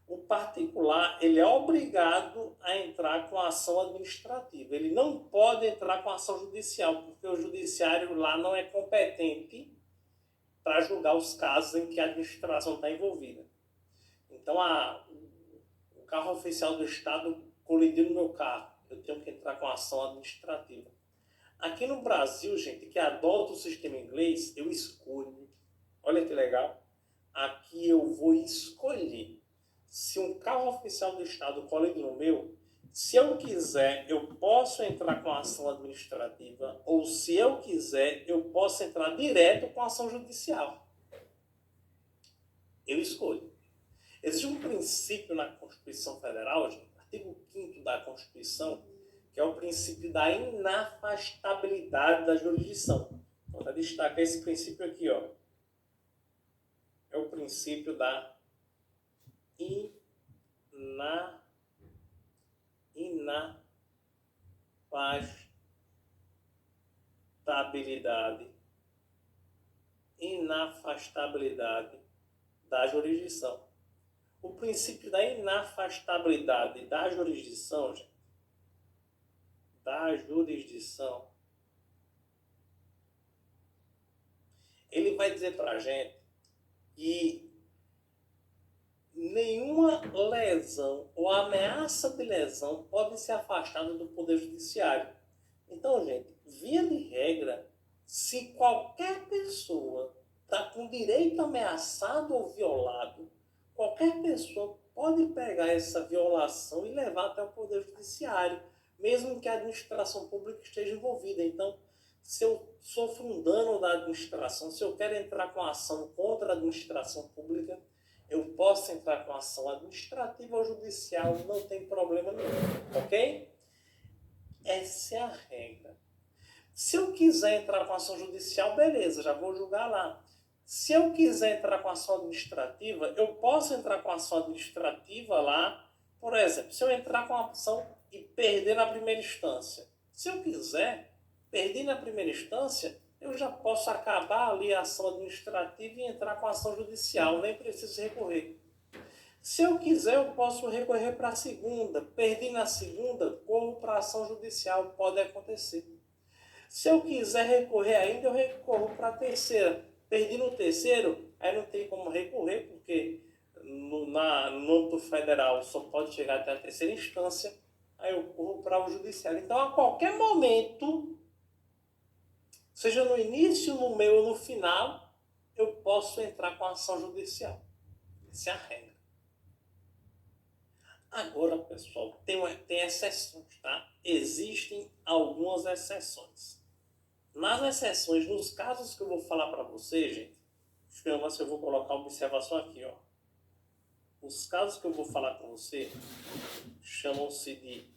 o particular ele é obrigado a entrar com a ação administrativa. Ele não pode entrar com a ação judicial, porque o judiciário lá não é competente para julgar os casos em que a administração está envolvida. Então, o carro oficial do Estado colidiu no meu carro. Eu tenho que entrar com a ação administrativa. Aqui no Brasil, gente, que adota o sistema inglês, eu escolho. Olha que legal. Aqui eu vou escolher. Se um carro oficial do Estado colide no meu, se eu quiser, eu posso entrar com a ação administrativa, ou se eu quiser, eu posso entrar direto com a ação judicial. Eu escolho. Existe um princípio na Constituição Federal, gente, artigo 5º da Constituição, que é o princípio da inafastabilidade da jurisdição. Vou destacar esse princípio aqui, ó. É o princípio da inafastabilidade da jurisdição. O princípio da inafastabilidade da jurisdição, gente, ele vai dizer para a gente que nenhuma lesão ou ameaça de lesão pode ser afastada do Poder Judiciário. Então, gente, via de regra, se qualquer pessoa está com direito ameaçado ou violado, qualquer pessoa pode pegar essa violação e levar até o Poder Judiciário, mesmo que a administração pública esteja envolvida. Então, se eu sofro um dano da administração, se eu quero entrar com ação contra a administração pública, eu posso entrar com ação administrativa ou judicial, não tem problema nenhum, ok? Essa é a regra. Se eu quiser entrar com ação judicial, beleza, já vou julgar lá. Se eu quiser entrar com ação administrativa, eu posso entrar com ação administrativa lá. Por exemplo, se eu entrar com a ação e perder na primeira instância. Se eu quiser, perder na primeira instância, eu já posso acabar ali a ação administrativa e entrar com a ação judicial, nem preciso recorrer. Se eu quiser, eu posso recorrer para a segunda. Perdi na segunda, corro para a ação judicial, pode acontecer. Se eu quiser recorrer ainda, eu recorro para a terceira. Perdi no terceiro, aí não tem como recorrer, porque no âmbito federal só pode chegar até a terceira instância, aí eu corro para o judiciário. Então, a qualquer momento, seja no início, no meio ou no final, eu posso entrar com a ação judicial. Essa é a regra. Agora, pessoal, tem exceções, tá? Existem algumas exceções. Nas exceções, nos casos que eu vou falar para você, gente, chama-se, eu vou colocar uma observação aqui, ó. Os casos que eu vou falar com você chamam-se de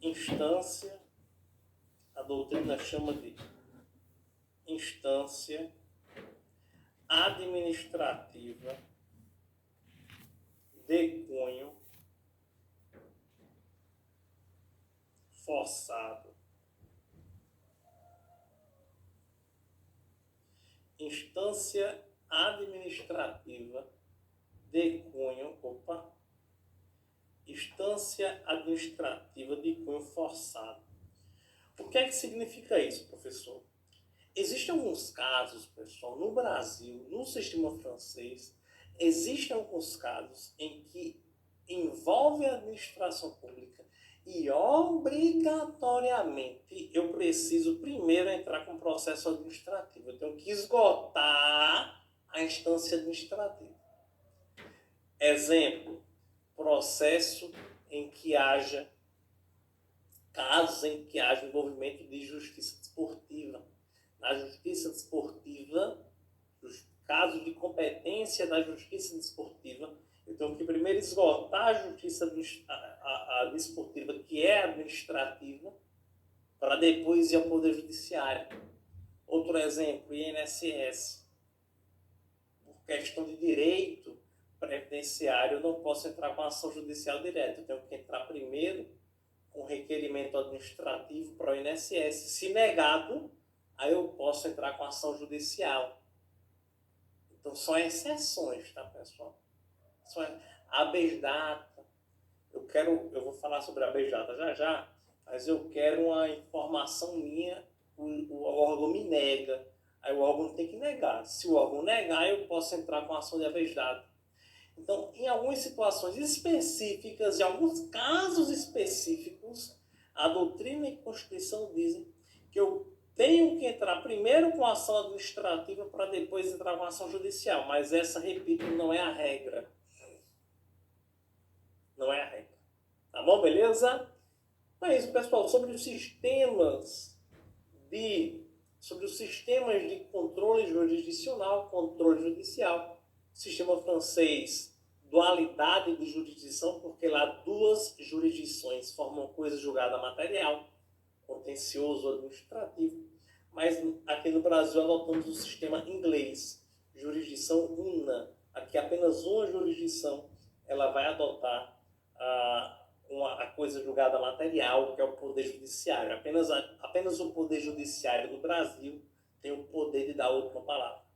instância, a doutrina chama de instância administrativa de cunho forçado. Instância administrativa de cunho, instância administrativa de cunho forçado. O que é que significa isso, professor? Existem alguns casos, pessoal, no Brasil, no sistema francês, existem alguns casos em que envolve a administração pública e obrigatoriamente eu preciso primeiro entrar com o processo administrativo. Eu tenho que esgotar a instância administrativa. Exemplo, processo em que haja casos em que haja envolvimento de justiça desportiva. Na justiça desportiva, os casos de competência da justiça desportiva, eu tenho que primeiro esgotar a justiça a desportiva, que é administrativa, para depois ir ao Poder Judiciário. Outro exemplo, INSS. Por questão de direito previdenciário, eu não posso entrar com ação judicial direta. Eu tenho que entrar primeiro com requerimento administrativo para o INSS. Se negado, aí eu posso entrar com ação judicial. Então, são exceções, tá, pessoal? A habeas data. Eu vou falar sobre a habeas data já, mas eu quero uma informação minha, o órgão me nega. Aí o órgão tem que negar. Se o órgão negar, eu posso entrar com ação de habeas data. Então, em algumas situações específicas, em alguns casos específicos, a doutrina e a Constituição dizem que eu tenho que entrar primeiro com ação administrativa para depois entrar com ação judicial. Mas essa, repito, não é a regra. Não é a regra. Tá bom, beleza? Então é isso, pessoal. Sobre os sistemas de controle jurisdicional, controle judicial. Sistema francês, dualidade de jurisdição, porque lá duas jurisdições formam coisa julgada material, contencioso administrativo, mas aqui no Brasil adotamos o sistema inglês, jurisdição una. Aqui apenas uma jurisdição ela vai adotar a coisa julgada material, que é o Poder Judiciário. Apenas o Poder Judiciário do Brasil tem o poder de dar a última palavra.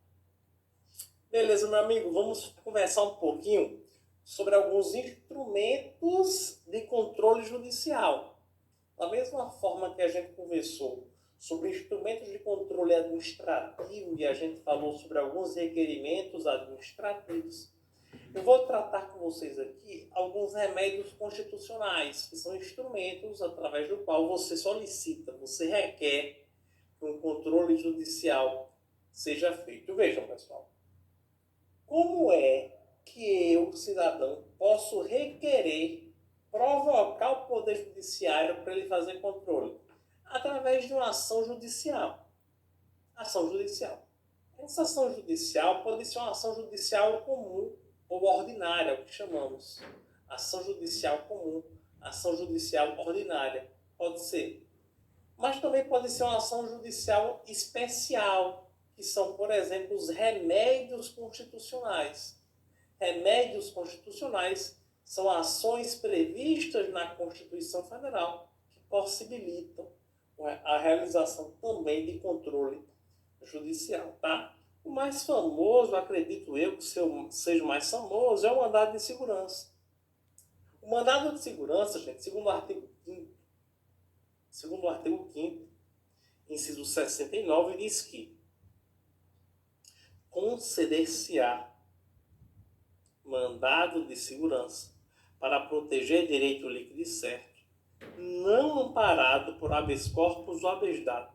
Beleza, meu amigo, vamos conversar um pouquinho sobre alguns instrumentos de controle judicial. Da mesma forma que a gente conversou sobre instrumentos de controle administrativo e a gente falou sobre alguns requerimentos administrativos, eu vou tratar com vocês aqui alguns remédios constitucionais, que são instrumentos através do qual você solicita, você requer que um controle judicial seja feito. Vejam, pessoal. Como é que eu, cidadão, posso requerer, provocar o Poder Judiciário para ele fazer controle? Através de uma ação judicial. Ação judicial. Essa ação judicial pode ser uma ação judicial comum ou ordinária, o que chamamos. Ação judicial comum, ação judicial ordinária. Pode ser. Mas também pode ser uma ação judicial especial, que são, por exemplo, os remédios constitucionais. Remédios constitucionais são ações previstas na Constituição Federal que possibilitam a realização também de controle judicial, tá? O mais famoso, acredito eu, que seja o mais famoso, é o mandado de segurança. O mandado de segurança, gente, segundo o artigo 5º, inciso 69, diz que conceder-se-á mandado de segurança para proteger direito líquido e certo, não amparado por habeas corpus ou habeas data,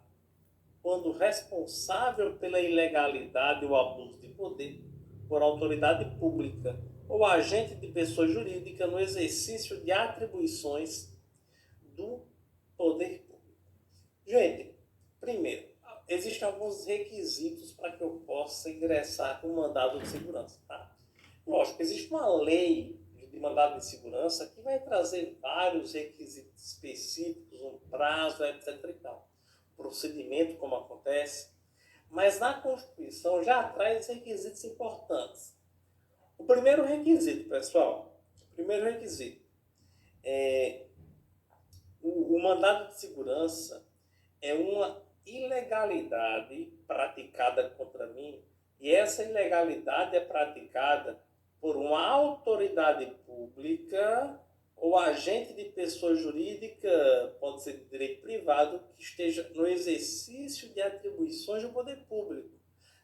quando responsável pela ilegalidade ou abuso de poder por autoridade pública ou agente de pessoa jurídica no exercício de atribuições do poder público. Gente, primeiro, existem alguns requisitos para que eu possa ingressar com mandado de segurança, tá? Lógico, existe uma lei de mandado de segurança que vai trazer vários requisitos específicos, um prazo, etc. e tal. Procedimento, como acontece. Mas na Constituição já traz requisitos importantes. O primeiro requisito, pessoal, o mandado de segurança é uma ilegalidade praticada contra mim, e essa ilegalidade é praticada por uma autoridade pública ou agente de pessoa jurídica, pode ser de direito privado, que esteja no exercício de atribuições do poder público,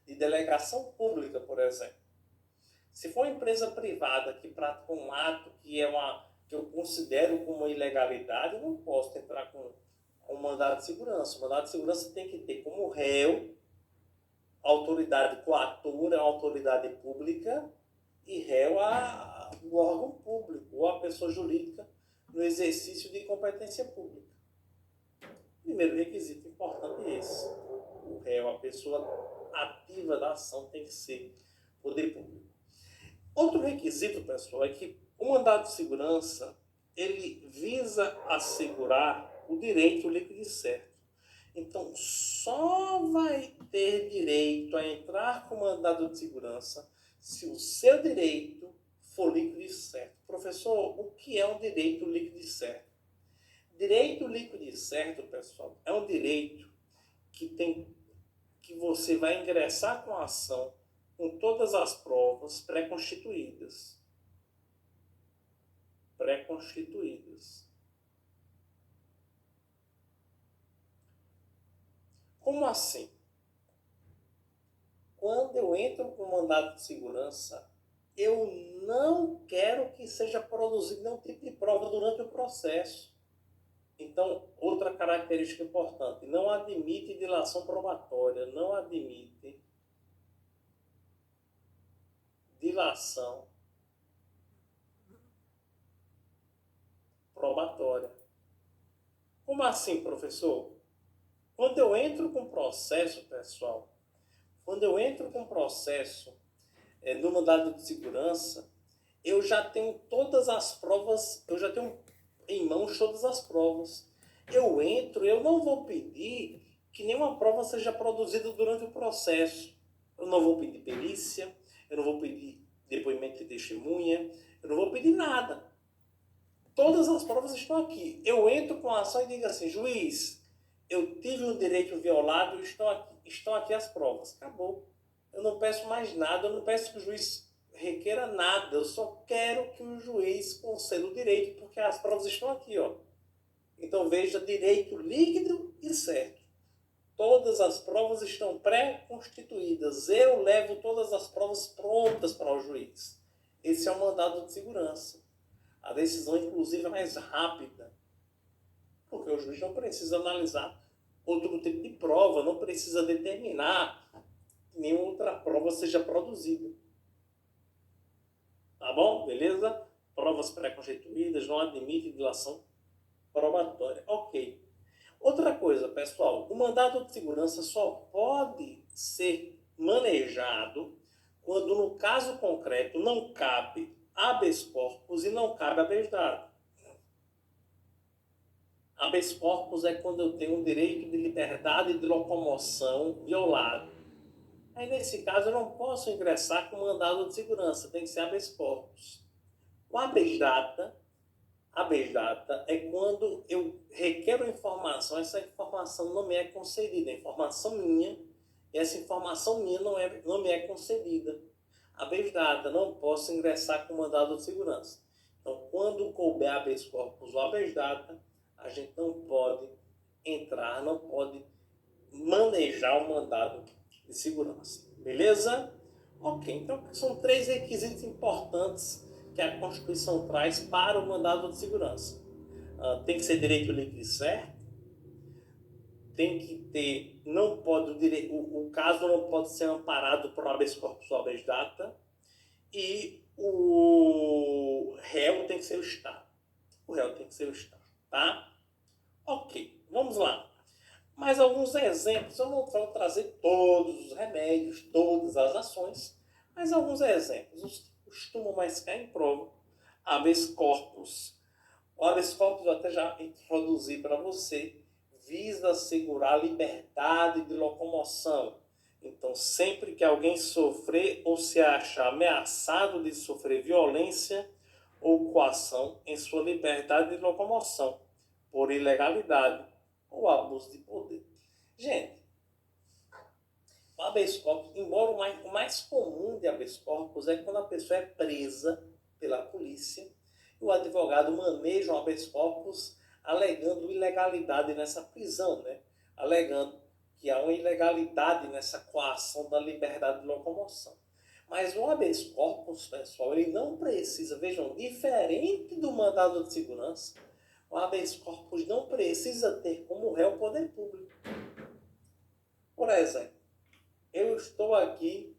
de delegação pública, por exemplo. Se for uma empresa privada que pratica um ato que eu considero como uma ilegalidade, eu não posso entrar com um mandado de segurança. O mandado de segurança tem que ter como réu a autoridade coatora, a autoridade pública, e réu o órgão público ou a pessoa jurídica no exercício de competência pública. Primeiro requisito importante é esse. O réu, a pessoa ativa da ação, tem que ser poder público. Outro requisito, pessoal, é que o mandado de segurança, ele visa assegurar o direito líquido e certo. Então, só vai ter direito a entrar com mandado de segurança se o seu direito for líquido e certo. Professor, o que é um direito líquido e certo? Direito líquido e certo, pessoal, é um direito que você vai ingressar com a ação com todas as provas pré-constituídas. Como assim? Quando eu entro com mandado de segurança, eu não quero que seja produzido nenhum tipo de prova durante o processo. Então, outra característica importante, não admite dilação probatória, não admite dilação probatória. Como assim, professor? Quando eu entro com processo, pessoal, no mandado de segurança, eu já tenho todas as provas, eu já tenho em mãos todas as provas. Eu não vou pedir que nenhuma prova seja produzida durante o processo. Eu não vou pedir perícia, eu não vou pedir depoimento de testemunha, eu não vou pedir nada. Todas as provas estão aqui. Eu entro com a ação e digo assim, juiz, eu tive um direito violado, estão aqui as provas. Acabou. Eu não peço mais nada, eu não peço que o juiz requeira nada, eu só quero que o juiz conceda o direito, porque as provas estão aqui, ó. Então veja, direito líquido e certo. Todas as provas estão pré-constituídas. Eu levo todas as provas prontas para o juiz. Esse é o mandado de segurança. A decisão, inclusive, é mais rápida, porque o juiz não precisa analisar outro tipo de prova, não precisa determinar que nenhuma outra prova seja produzida. Tá bom? Beleza? Provas pré-constituídas, não admite dilação probatória. Ok. Outra coisa, pessoal, o mandado de segurança só pode ser manejado quando, no caso concreto, não cabe habeas corpus e não cabe habeas data. Habeas corpus é quando eu tenho um direito de liberdade de locomoção violado. Aí, nesse caso, eu não posso ingressar com mandado de segurança, tem que ser habeas corpus. O habeas data é quando eu requero informação, essa informação não me é concedida, é informação minha, e essa informação minha não me é concedida. Habeas data, não posso ingressar com mandado de segurança. Então, quando couber habeas corpus ou habeas data, a gente não pode entrar, não pode manejar o mandado de segurança. Beleza? Ok, então são 3 requisitos importantes que a Constituição traz para o mandado de segurança. Tem que ser direito líquido e certo, tem que ter, não pode, o caso não pode ser amparado por habeas corpus ou habeas data, e o réu tem que ser o Estado. Tá? Ok, vamos lá. Mais alguns exemplos, eu não vou trazer todos os remédios, todas as ações, mas alguns exemplos, os que costumam mais cair em prova. Habeas corpus. O habeas corpus eu até já introduzi para você, visa assegurar a liberdade de locomoção. Então, sempre que alguém sofrer ou se achar ameaçado de sofrer violência ou coação em sua liberdade de locomoção, por ilegalidade ou abuso de poder. Gente, o habeas corpus, embora o mais comum de habeas corpus é quando a pessoa é presa pela polícia e o advogado maneja o habeas corpus alegando ilegalidade nessa prisão, né? Alegando que há uma ilegalidade nessa coação da liberdade de locomoção. Mas o habeas corpus, pessoal, ele não precisa, vejam, diferente do mandado de segurança, o habeas corpus não precisa ter como réu o poder público. Por exemplo, eu estou aqui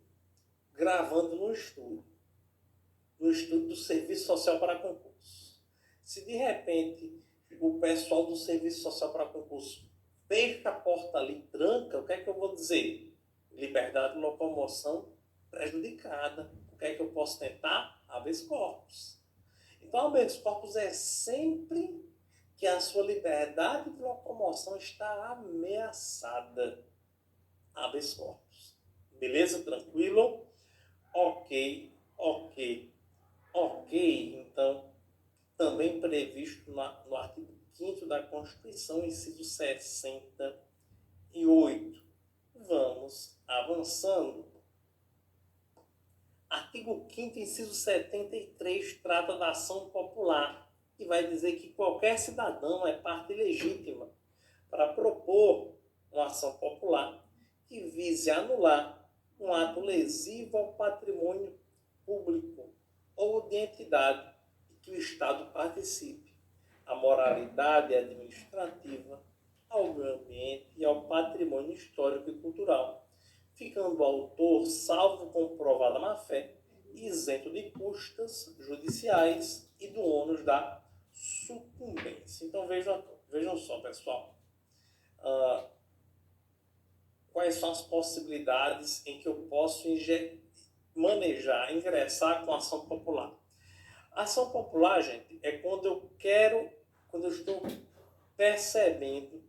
gravando no estúdio do Serviço Social para Concurso. Se de repente o pessoal do Serviço Social para Concurso fecha a porta ali, tranca, o que é que eu vou dizer? Liberdade de locomoção prejudicada. O que é que eu posso tentar? Habeas corpus. Então, habeas corpus é sempre que a sua liberdade de locomoção está ameaçada. Habeas corpus. Beleza? Tranquilo? Ok. Então, também previsto no artigo 5º da Constituição, inciso 68. Vamos avançando. Artigo 5º, inciso 73, trata da ação popular, que vai dizer que qualquer cidadão é parte legítima para propor uma ação popular que vise anular um ato lesivo ao patrimônio público ou de entidade que o Estado participe, à moralidade administrativa, ao meio ambiente e ao patrimônio histórico e cultural, ficando o autor, salvo comprovada má-fé, isento de custas judiciais e do ônus da sucumbência. Então vejam só, pessoal, quais são as possibilidades em que eu posso ingressar com a ação popular. A ação popular, gente, é quando eu estou percebendo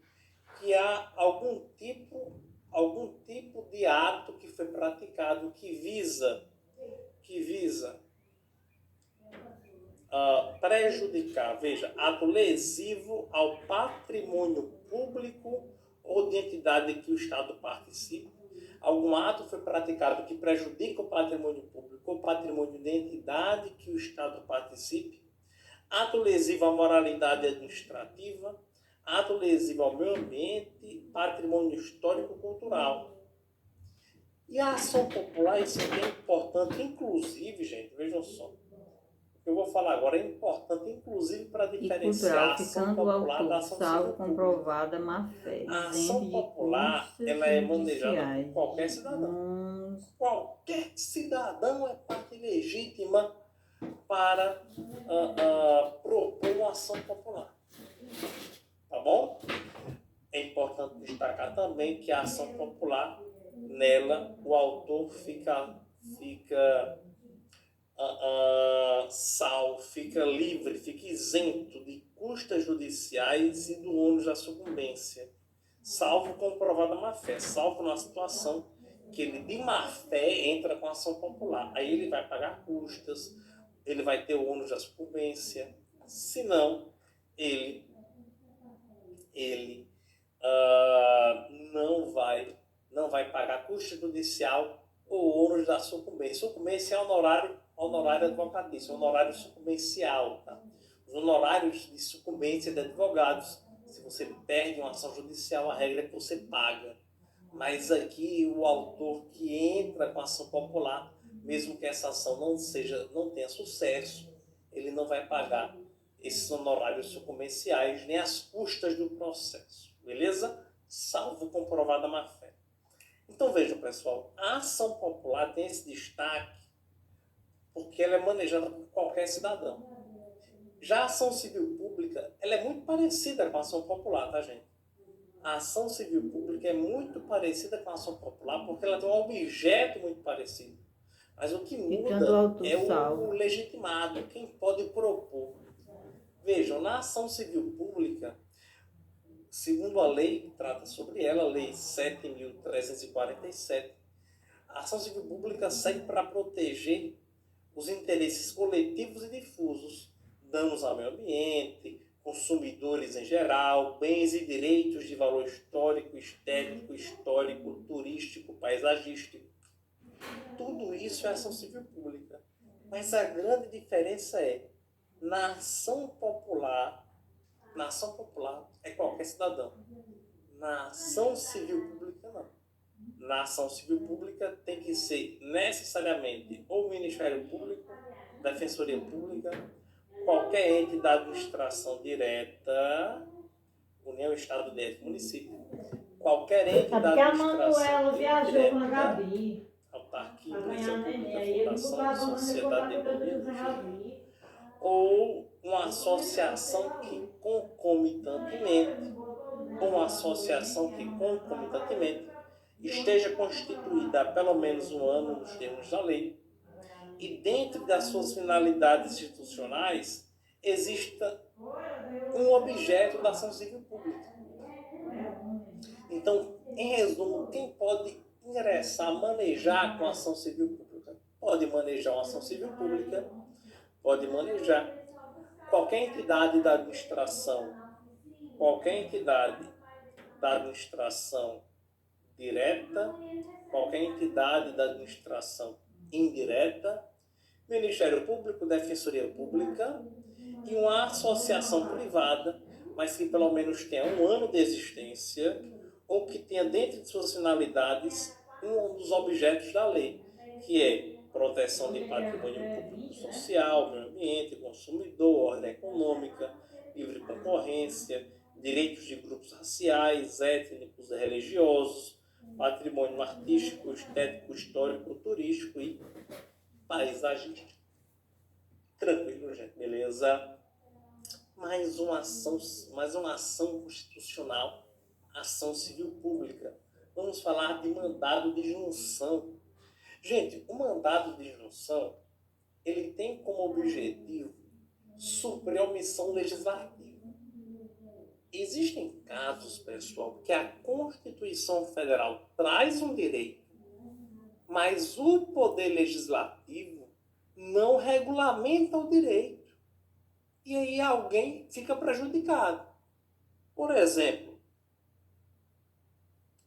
que há algum tipo de ato que foi praticado que visa prejudicar, veja, ato lesivo ao patrimônio público ou de entidade que o Estado participe. Algum ato foi praticado que prejudica o patrimônio público ou patrimônio de entidade que o Estado participe. Ato lesivo à moralidade administrativa, ato lesivo ao meio ambiente, patrimônio histórico-cultural. E a ação popular, isso é bem importante, inclusive, gente, vejam só, o que eu vou falar agora é importante, inclusive, para diferenciar a ação popular da ação civil comprovada má-fé. A ação popular, ela é manejada por qualquer cidadão. Qualquer cidadão é parte legítima para propor uma ação popular. Tá bom? É importante destacar também que a ação popular, nela, o autor fica salvo, fica livre, fica isento de custas judiciais e do ônus da sucumbência, salvo comprovada má-fé, salvo na situação que ele de má-fé entra com a ação popular. Aí ele vai pagar custas, ele vai ter o ônus da sucumbência, senão ele não vai pagar custo judicial ou ônus da sucumbência. Sucumbência é honorário advocatício, honorário sucumbencial. Tá? Os honorários de sucumbência de advogados, se você perde uma ação judicial, a regra é que você paga. Mas aqui o autor que entra com a ação popular, mesmo que essa ação não tenha sucesso, ele não vai pagar esses honorários sucumbenciais nem as custas do processo. Beleza? Salvo comprovada má-fé. Então vejam, pessoal, a ação popular tem esse destaque porque ela é manejada por qualquer cidadão. Já a ação civil pública, ela é muito parecida com a ação popular, tá, gente? A ação civil pública é muito parecida com a ação popular porque ela tem um objeto muito parecido. Mas o que muda é o legitimado, quem pode propor. Vejam, na ação civil pública, segundo a lei que trata sobre ela, a Lei 7.347, a ação civil pública serve para proteger os interesses coletivos e difusos, danos ao meio ambiente, consumidores em geral, bens e direitos de valor histórico, estético, turístico, paisagístico. Tudo isso é ação civil pública. Mas a grande diferença é, na ação popular é qualquer cidadão. Na ação civil pública, não. Na ação civil pública tem que ser necessariamente ou o Ministério Público, Defensoria Pública, qualquer ente da administração direta, União, Estado, DF, município, qualquer ente da administração direta, autarquia, empresa pública, fundação, sociedade de economia, ou uma associação que concomitantemente esteja constituída há pelo menos um ano nos termos da lei e dentro das suas finalidades institucionais exista um objeto da ação civil pública. Então, em resumo, quem pode ingressar, manejar com a ação civil pública? Pode manejar uma ação civil pública, pode manejar qualquer entidade da administração direta, qualquer entidade da administração indireta, Ministério Público, Defensoria Pública e uma associação privada, mas que pelo menos tenha um ano de existência ou que tenha dentro de suas finalidades um dos objetos da lei, que é proteção de patrimônio público social, meio ambiente, consumidor, ordem econômica, livre concorrência, direitos de grupos raciais, étnicos e religiosos, patrimônio artístico, estético, histórico, turístico e paisagístico. Tranquilo, gente, beleza? Mais uma ação constitucional, ação civil pública. Vamos falar de mandado de junção. Gente, o mandado de junção, ele tem como objetivo suprir a omissão legislativa. Existem casos, pessoal, que a Constituição Federal traz um direito, mas o Poder Legislativo não regulamenta o direito. E aí alguém fica prejudicado. Por exemplo,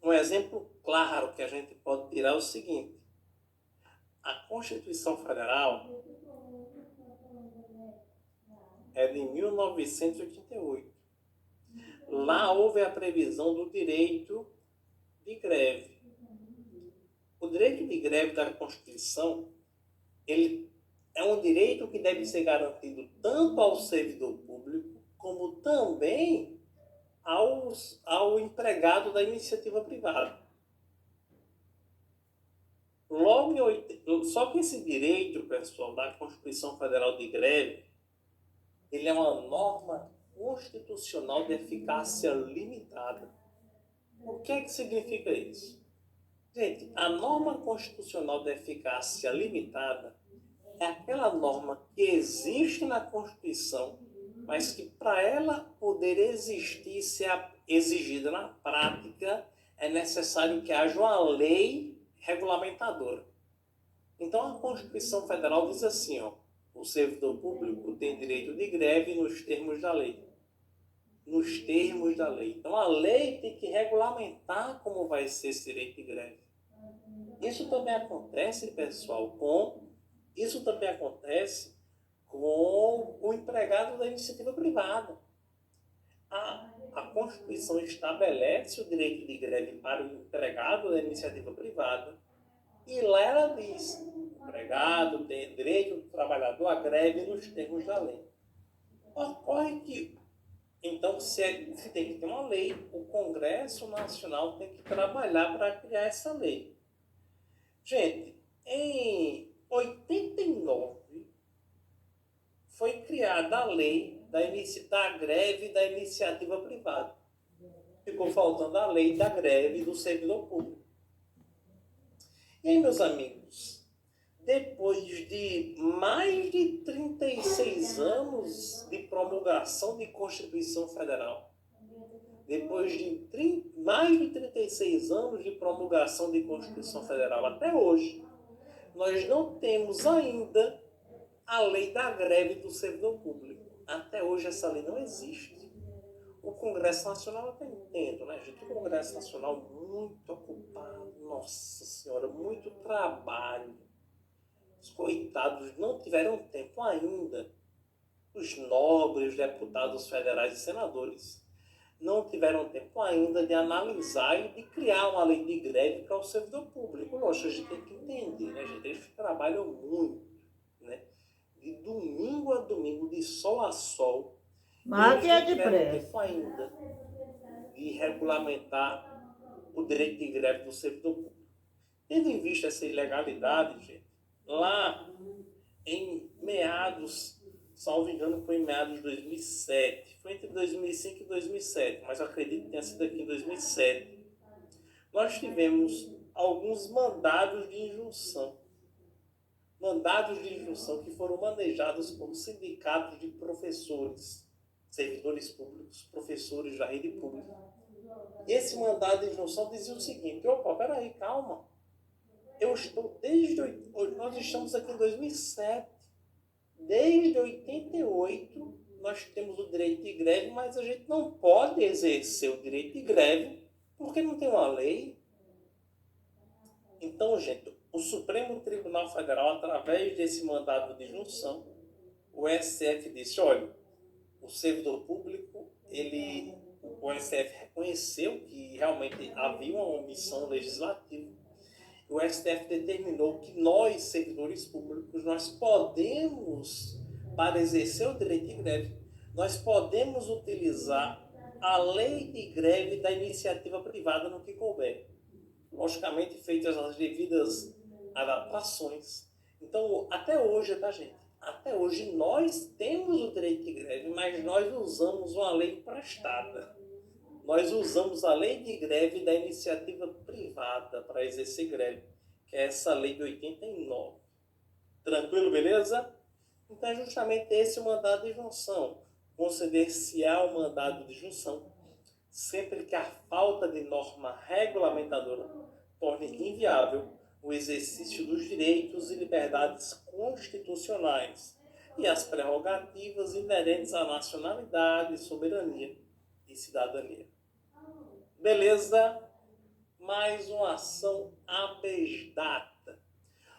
um exemplo claro que a gente pode tirar é o seguinte. A Constituição Federal é de 1988. Lá houve a previsão do direito de greve. O direito de greve da Constituição, ele é um direito que deve ser garantido tanto ao servidor público, como também ao empregado da iniciativa privada. Só que esse direito, pessoal, da Constituição Federal de greve, ele é uma norma constitucional de eficácia limitada. O que é que significa isso? Gente, a norma constitucional de eficácia limitada é aquela norma que existe na Constituição, mas que para ela poder existir e ser exigida na prática, é necessário que haja uma lei regulamentadora. Então a Constituição Federal diz assim, o servidor público tem direito de greve nos termos da lei. Nos termos da lei. Então a lei tem que regulamentar como vai ser esse direito de greve. Isso também acontece, pessoal, com o empregado da iniciativa privada. A Constituição estabelece o direito de greve para o empregado da iniciativa privada e lá ela diz: o empregado tem direito do trabalhador à greve nos termos da lei. Ocorre que, então, se tem que ter uma lei, o Congresso Nacional tem que trabalhar para criar essa lei. Gente, em 89 foi criada a lei da greve da iniciativa privada. Ficou faltando a lei da greve do servidor público. E aí, meus amigos, depois de mais de 36 anos de promulgação de Constituição Federal, depois de mais de 36 anos de promulgação de Constituição Federal até hoje, nós não temos ainda a lei da greve do servidor público. Até hoje essa lei não existe. O Congresso Nacional, eu entendo, né, gente? O Congresso Nacional muito ocupado, nossa senhora, muito trabalho. Os coitados não tiveram tempo ainda. Os nobres deputados federais e senadores não tiveram tempo ainda de analisar e de criar uma lei de greve para o servidor público. Lógico, a gente tem que entender, né, gente? Eles trabalham muito, né? De domingo a domingo, de sol a sol. Mas é de tempo ainda de regulamentar o direito de greve do servidor público. Tendo em vista essa ilegalidade, gente, lá em meados, salvo engano, foi em meados de 2007. Foi entre 2005 e 2007, mas eu acredito que tenha sido aqui em 2007. Nós tivemos alguns mandados de injunção. Mandados de injunção que foram manejados por sindicatos de professores, servidores públicos, professores da rede pública. E esse mandado de injunção dizia o seguinte: opa, peraí, calma. Nós estamos aqui em 2007. Desde 88, nós temos o direito de greve, mas a gente não pode exercer o direito de greve porque não tem uma lei. Então, gente, o Supremo Tribunal Federal, através desse mandado de injunção, o STF disse: olha, o servidor público, o STF reconheceu que realmente havia uma omissão legislativa. O STF determinou que nós, servidores públicos, nós podemos, para exercer o direito de greve, nós podemos utilizar a lei de greve da iniciativa privada no que couber. Logicamente, feitas as devidas adaptações. Então, até hoje, tá, gente? Até hoje nós temos o direito de greve, mas nós usamos uma lei emprestada. Nós usamos a lei de greve da iniciativa privada para exercer greve, que é essa lei de 89. Tranquilo, beleza? Então, é justamente esse o mandado de injunção. Conceder-se-á o mandado de injunção sempre que a falta de norma regulamentadora torne inviável o exercício dos direitos e liberdades constitucionais e as prerrogativas inerentes à nacionalidade, soberania e cidadania. Beleza? Mais uma ação habeas data.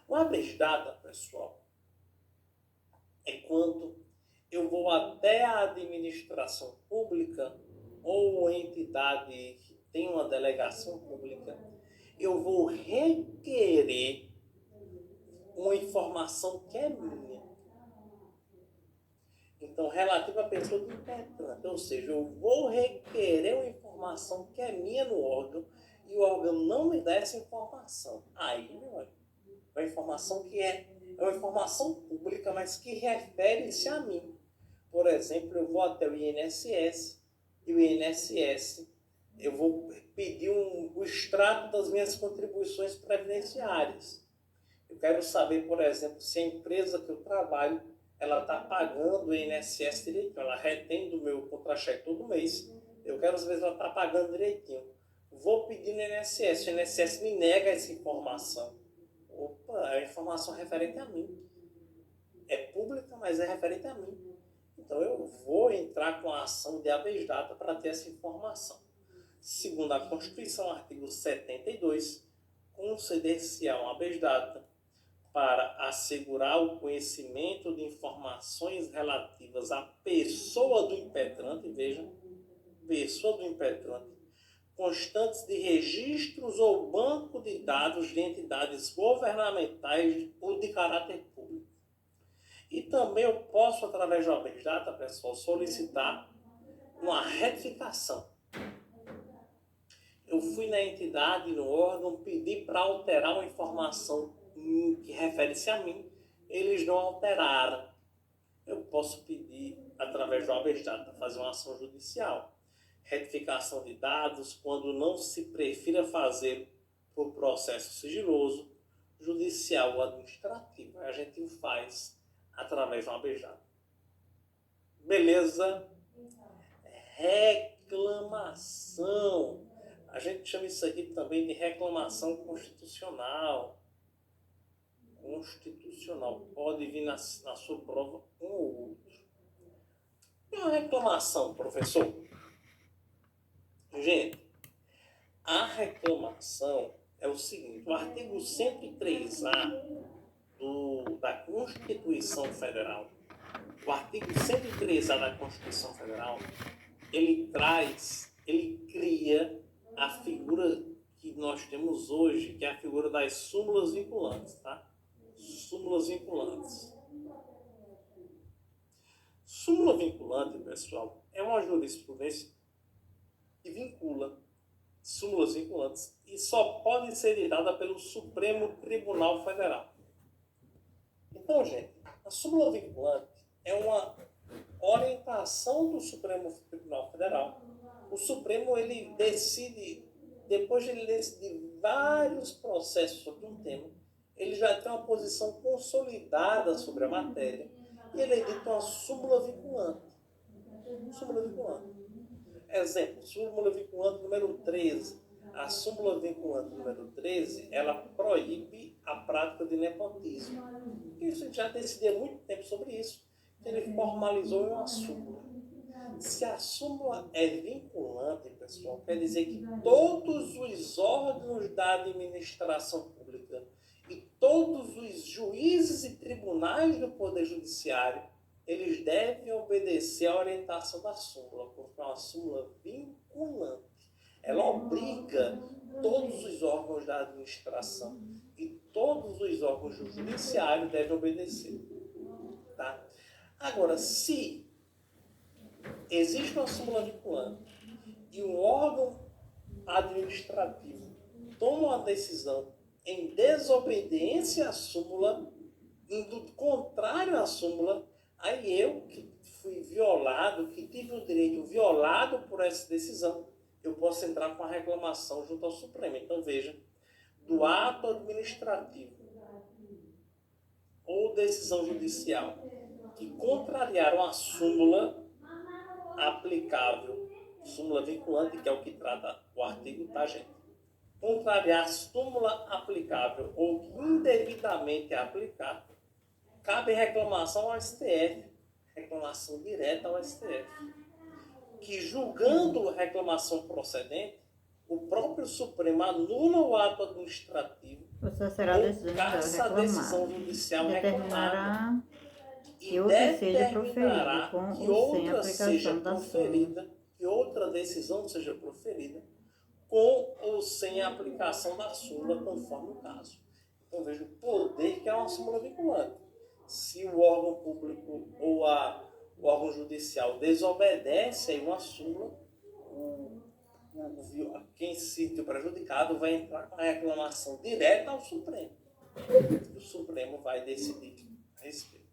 O habeas data, pessoal, é quando eu vou até a administração pública ou entidade que tem uma delegação pública, eu vou requerer uma informação que é minha. Então, relativa à pessoa do impetrante, ou seja, eu vou requerer uma informação que é minha no órgão e o órgão não me dá essa informação. Aí, meu amigo, é uma informação que é uma informação pública, mas que refere-se a mim. Por exemplo, eu vou até o INSS e o INSS, eu vou pedir o extrato das minhas contribuições previdenciárias. Eu quero saber, por exemplo, se a empresa que eu trabalho ela está pagando o INSS direitinho, ela retém do meu contra-cheque todo mês. Eu quero saber se ela está pagando direitinho. Vou pedir no INSS, o INSS me nega essa informação. Opa, é informação referente a mim. É pública, mas é referente a mim. Então eu vou entrar com a ação de habeas data para ter essa informação. Segundo a Constituição, artigo 72, conceder-se-á um habeas data para assegurar o conhecimento de informações relativas à pessoa do impetrante, veja, pessoa do impetrante, constantes de registros ou banco de dados de entidades governamentais ou de caráter público. E também eu posso, através do habeas data, pessoal, solicitar uma retificação. Eu fui na entidade, no órgão, pedi para alterar uma informação que refere-se a mim, eles não alteraram. Eu posso pedir, através do habeas data, fazer uma ação judicial. Retificação de dados, quando não se prefira fazer por processo sigiloso, judicial ou administrativo. A gente faz através do habeas data. Beleza? Reclamação. A gente chama isso aqui também de reclamação constitucional. Constitucional. Pode vir na sua prova um ou outro. E uma reclamação, professor? Gente, a reclamação é o seguinte: o artigo 103A da Constituição Federal, o artigo 103A da Constituição Federal, ele cria a figura que nós temos hoje, que é a figura das súmulas vinculantes, tá? Súmulas vinculantes. Súmula vinculante, pessoal, é uma jurisprudência que vincula súmulas vinculantes e só pode ser editada pelo Supremo Tribunal Federal. Então, gente, a súmula vinculante é uma orientação do Supremo Tribunal Federal. O Supremo, ele decide, depois de ele decidir vários processos sobre um tema, ele já tem uma posição consolidada sobre a matéria e ele edita uma súmula vinculante. Súmula vinculante. Exemplo, súmula vinculante número 13. A súmula vinculante número 13, ela proíbe a prática de nepotismo. Isso a gente já decidiu há muito tempo sobre isso. Ele formalizou em uma súmula. Se a súmula é vinculante, pessoal, quer dizer que todos os órgãos da administração pública e todos os juízes e tribunais do Poder Judiciário, eles devem obedecer à orientação da súmula, porque é uma súmula vinculante. Ela obriga todos os órgãos da administração e todos os órgãos do judiciário devem obedecer. Tá? Agora, se existe uma súmula vinculante e um órgão administrativo toma uma decisão em desobediência à súmula, indo contrário à súmula, aí eu que fui violado, que tive o direito violado por essa decisão, eu posso entrar com a reclamação junto ao Supremo. Então, veja, do ato administrativo ou decisão judicial que contrariaram a súmula aplicável, súmula vinculante, que é o que trata o artigo, tá, gente? Contrariar a súmula aplicável ou indevidamente aplicar, cabe reclamação ao STF, reclamação direta ao STF, que julgando reclamação procedente, o próprio Supremo anula o ato administrativo ou caça a decisão judicial reclamada e determinará que outra seja proferida, que outra decisão seja proferida com ou sem a aplicação da súmula, conforme o caso. Então, veja o poder que é uma súmula vinculante. Se o órgão público ou o órgão judicial desobedece a uma súmula, quem se sentiu prejudicado vai entrar com a reclamação direta ao Supremo. O Supremo vai decidir a respeito.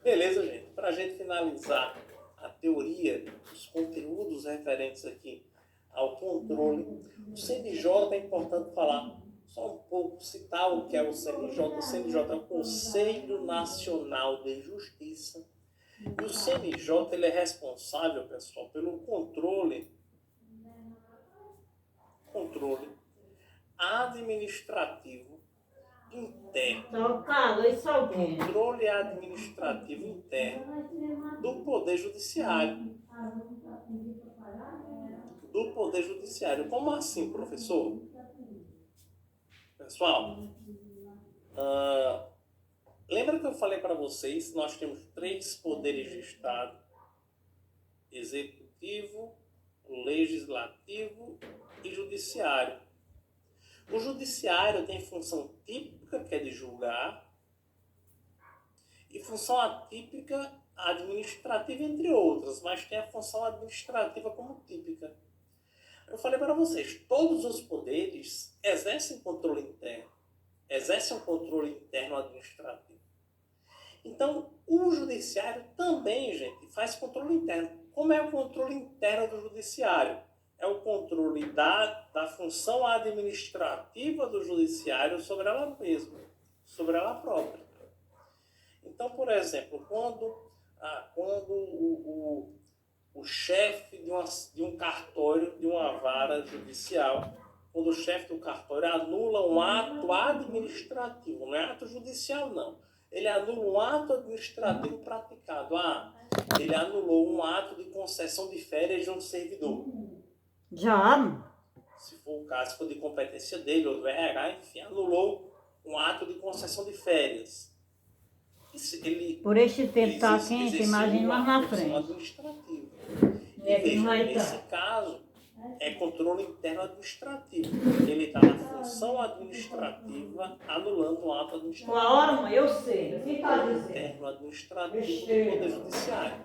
Beleza, gente? Para a gente finalizar a teoria, os conteúdos referentes aqui ao controle, o CNJ é importante falar só um pouco, citar o que é o CNJ. O CNJ é o Conselho Nacional de Justiça. E o CNJ ele é responsável, pessoal, pelo controle administrativo interno. Controle administrativo interno do Poder Judiciário. Do Poder Judiciário. Como assim, professor? Pessoal, lembra que eu falei para vocês, nós temos 3 poderes de Estado: executivo, legislativo e judiciário. O judiciário tem função típica, que é de julgar, e função atípica, administrativa, entre outras, mas tem a função administrativa como típica. Eu falei para vocês, todos os poderes exercem controle interno, exercem um controle interno administrativo. Então, o judiciário também, gente, faz controle interno. Como é o controle interno do judiciário? É o controle da função administrativa do judiciário sobre ela mesma, sobre ela própria. Então, por exemplo, quando o chefe de um cartório, de uma vara judicial, quando o chefe do cartório anula um ato administrativo, não é ato judicial, não. Ele anula um ato administrativo praticado. Ele anulou um ato de concessão de férias de um servidor. Já? Se for o caso, se for de competência dele ou do RH, enfim, anulou um ato de concessão de férias. Por este tempo está quente, imagina mais na frente. Administrativa. Nesse caso, é controle interno administrativo. Ele está na função administrativa, anulando um ato administrativo. Uma hora, mãe, eu sei. O que está dizendo? Interno administrativo do Poder Judiciário.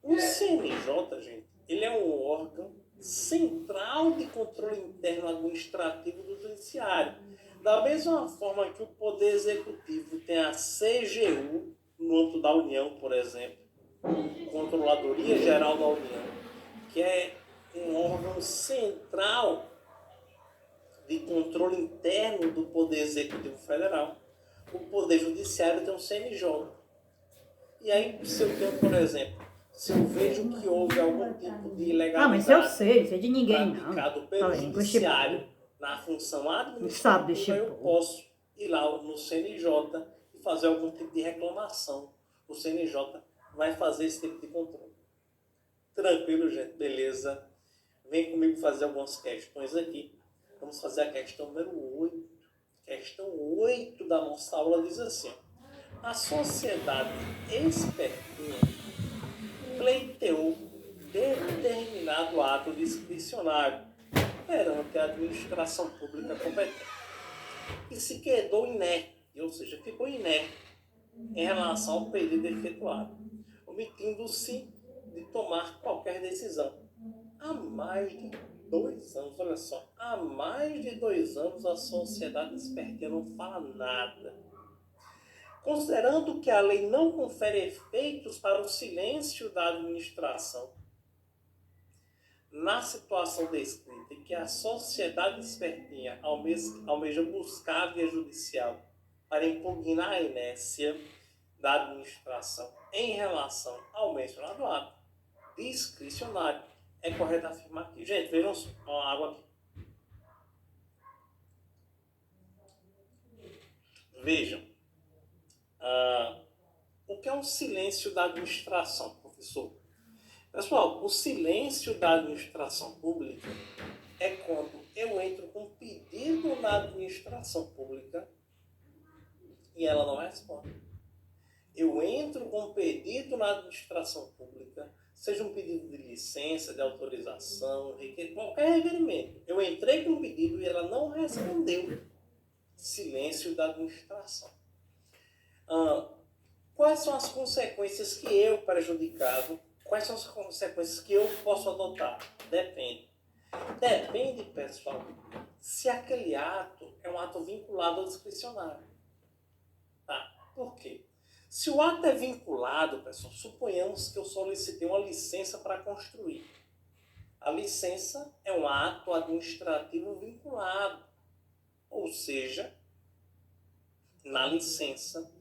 O CNJ, gente, ele é um órgão central de controle interno administrativo do Judiciário. Da mesma forma que o Poder Executivo tem a CGU, no âmbito da União, por exemplo, Controladoria Geral da União, que é um órgão central de controle interno do Poder Executivo Federal. O Poder Judiciário tem um CNJ. E aí, se eu tenho, por exemplo, se eu vejo que houve algum tipo de ilegalidade... mas eu sei de ninguém praticado não. pelo Judiciário na função administrativa, eu posso ir lá no CNJ e fazer algum tipo de reclamação. O CNJ vai fazer esse tipo de controle. Tranquilo, gente? Beleza? Vem comigo fazer algumas questões aqui. Vamos fazer a questão número 8. Questão 8 da nossa aula diz assim: a sociedade espertinha pleiteou determinado ato discricionário perante a administração pública competente e se quedou inerte, ou seja, ficou inerte em relação ao pedido efetuado, omitindo-se de tomar qualquer decisão. Há mais de 2 anos, olha só, há mais de 2 anos a sociedade espertinha não fala nada. Considerando que a lei não confere efeitos para o silêncio da administração, na situação descrita em que a sociedade espertinha almeja buscar a via judicial para impugnar a inércia da administração em relação ao mencionado ato discricionário, é correto afirmar que... Gente, vejam uma água aqui. Vejam. O que é um silêncio da administração, professor? Pessoal, o silêncio da administração pública é quando eu entro com um pedido na administração pública e ela não responde. Eu entro com um pedido na administração pública, seja um pedido de licença, de autorização, qualquer requerimento. Eu entrei com um pedido e ela não respondeu. Silêncio da administração. Quais são as consequências que eu, prejudicado, quais são as consequências que eu posso adotar? Depende. Depende, pessoal, se aquele ato é um ato vinculado ao discricionário. Tá? Por quê? Se o ato é vinculado, pessoal, suponhamos que eu solicitei uma licença para construir. A licença é um ato administrativo vinculado. Ou seja, na licença,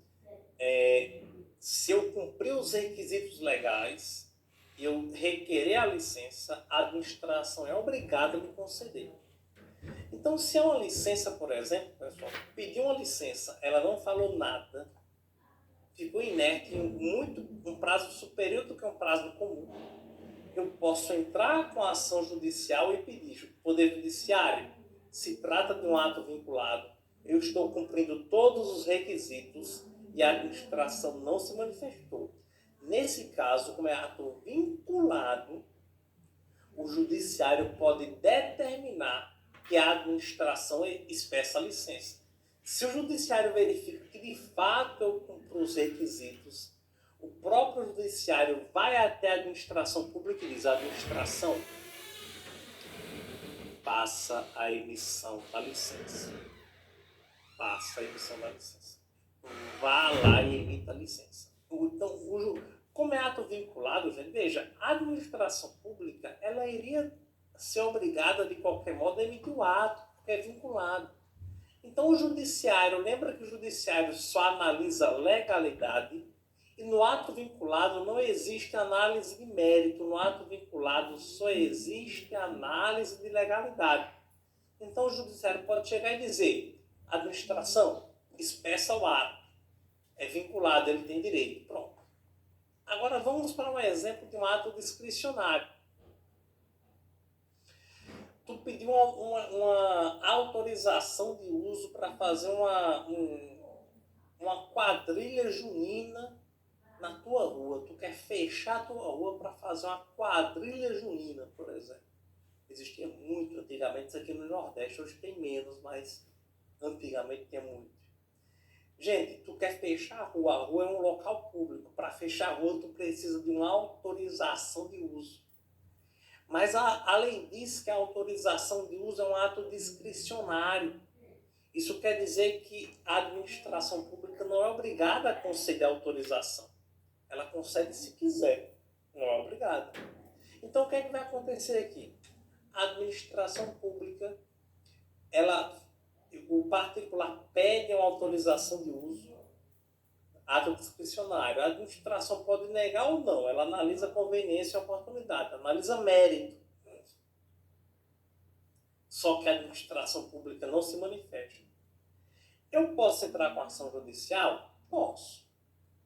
se eu cumprir os requisitos legais, eu requerer a licença, a administração é obrigada a me conceder. Então, se é uma licença, por exemplo, pessoal, pedi uma licença, ela não falou nada, ficou inerte em um prazo superior do que um prazo comum, eu posso entrar com a ação judicial e pedir: Poder Judiciário, se trata de um ato vinculado, eu estou cumprindo todos os requisitos e a administração não se manifestou. Nesse caso, como é ato vinculado, o judiciário pode determinar que a administração expressa a licença. Se o judiciário verifica que de fato eu cumpro os requisitos, o próprio judiciário vai até a administração pública e diz: a administração passa a emissão da licença. Passa a emissão da licença. Vá lá e emita a licença. Então, como é ato vinculado, gente, veja, a administração pública, ela iria ser obrigada, de qualquer modo, a emitir o ato, porque é vinculado. Então, o judiciário, lembra que o judiciário só analisa legalidade, e no ato vinculado não existe análise de mérito, no ato vinculado só existe análise de legalidade. Então, o judiciário pode chegar e dizer: administração, expressa o ato, é vinculado, ele tem direito, pronto. Agora vamos para um exemplo de um ato discricionário. Tu pediu uma autorização de uso para fazer uma quadrilha junina na tua rua. Tu quer fechar a tua rua para fazer uma quadrilha junina, por exemplo. Existia muito antigamente isso aqui no Nordeste, hoje tem menos, mas antigamente tinha muito. Gente, tu quer fechar a rua é um local público. Para fechar a rua, tu precisa de uma autorização de uso. Mas, além disso, que a autorização de uso é um ato discricionário. Isso quer dizer que a administração pública Pública não é obrigada a conceder autorização. Ela concede se quiser, não é obrigada. Então, o que é que vai acontecer aqui? A administração pública, o particular pede uma autorização de uso, ato discricionário. A administração pode negar ou não, ela analisa a conveniência e a oportunidade, analisa mérito. Só que a administração pública não se manifesta. Eu posso entrar com ação judicial? Posso.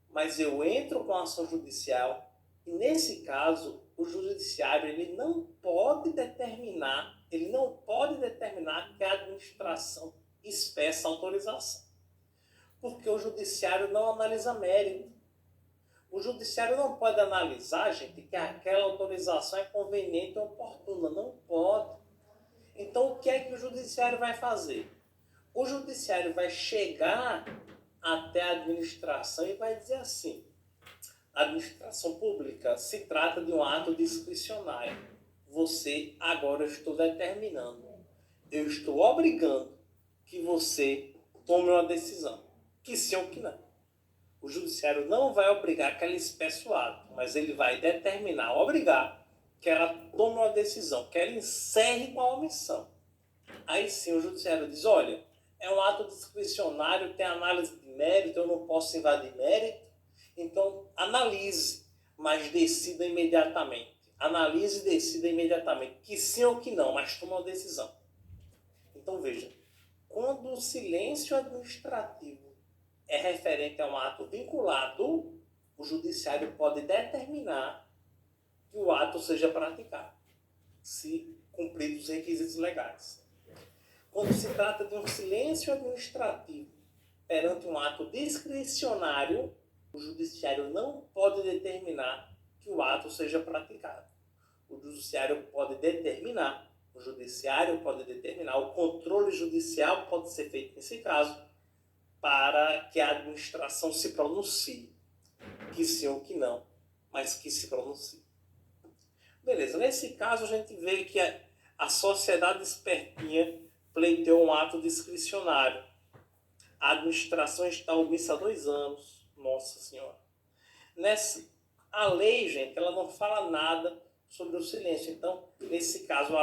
Mas eu entro com ação judicial e, nesse caso, o judiciário ele não pode determinar que a administração expressa autorização. Porque o judiciário não analisa mérito. O judiciário não pode analisar, gente, que aquela autorização é conveniente ou oportuna. Não pode. Então, o que é que o judiciário vai fazer? O judiciário vai chegar até a administração e vai dizer assim: a administração pública se trata de um ato discricionário. Você, agora eu estou determinando, eu estou obrigando que você tome uma decisão, que sim ou que não. O judiciário não vai obrigar que ela expresse o ato, mas ele vai determinar, obrigar que ela tome uma decisão, que ela encerre com a omissão. Aí sim o judiciário diz: olha, é um ato discricionário, tem análise de mérito, eu não posso invadir mérito, então analise, mas decida imediatamente. Analise e decida imediatamente, que sim ou que não, mas toma uma decisão. Então veja, quando o silêncio administrativo é referente a um ato vinculado, o judiciário pode determinar que o ato seja praticado, se cumpridos os requisitos legais. Quando se trata de um silêncio administrativo perante um ato discricionário, o judiciário não pode determinar que o ato seja praticado. O judiciário pode determinar, o controle judicial pode ser feito nesse caso, para que a administração se pronuncie, que sim ou que não, mas que se pronuncie. Beleza, nesse caso a gente vê que a sociedade espertinha pleiteou um ato discricionário. A administração está omissa há 2 anos. Nossa Senhora. A lei, gente, ela não fala nada sobre o silêncio. Então, nesse caso,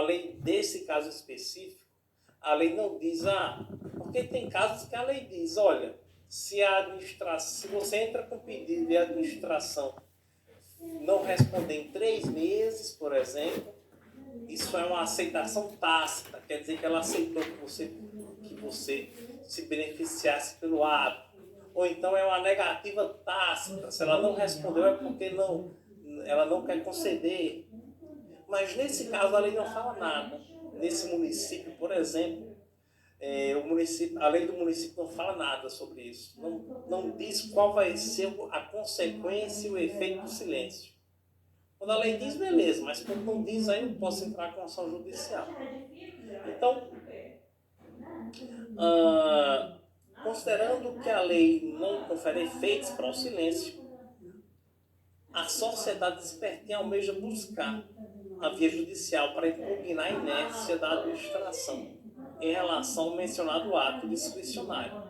desse caso específico, a lei não diz, porque tem casos que a lei diz, olha, se você entra com pedido de administração não responder em 3 meses, por exemplo, isso é uma aceitação tácita, quer dizer que ela aceitou que você se beneficiasse pelo ato. Ou então é uma negativa tácita, se ela não respondeu é porque ela não quer conceder. Mas nesse caso a lei não fala nada. Nesse município, por exemplo, a lei do município não fala nada sobre isso. Não diz qual vai ser a consequência e o efeito do silêncio. Quando a lei diz, beleza, mas quando não diz, aí eu posso entrar com ação judicial. Então, considerando que a lei não confere efeitos para o silêncio, a sociedade espertinha almeja buscar a via judicial para impugnar a inércia da administração em relação ao mencionado ato discricionário.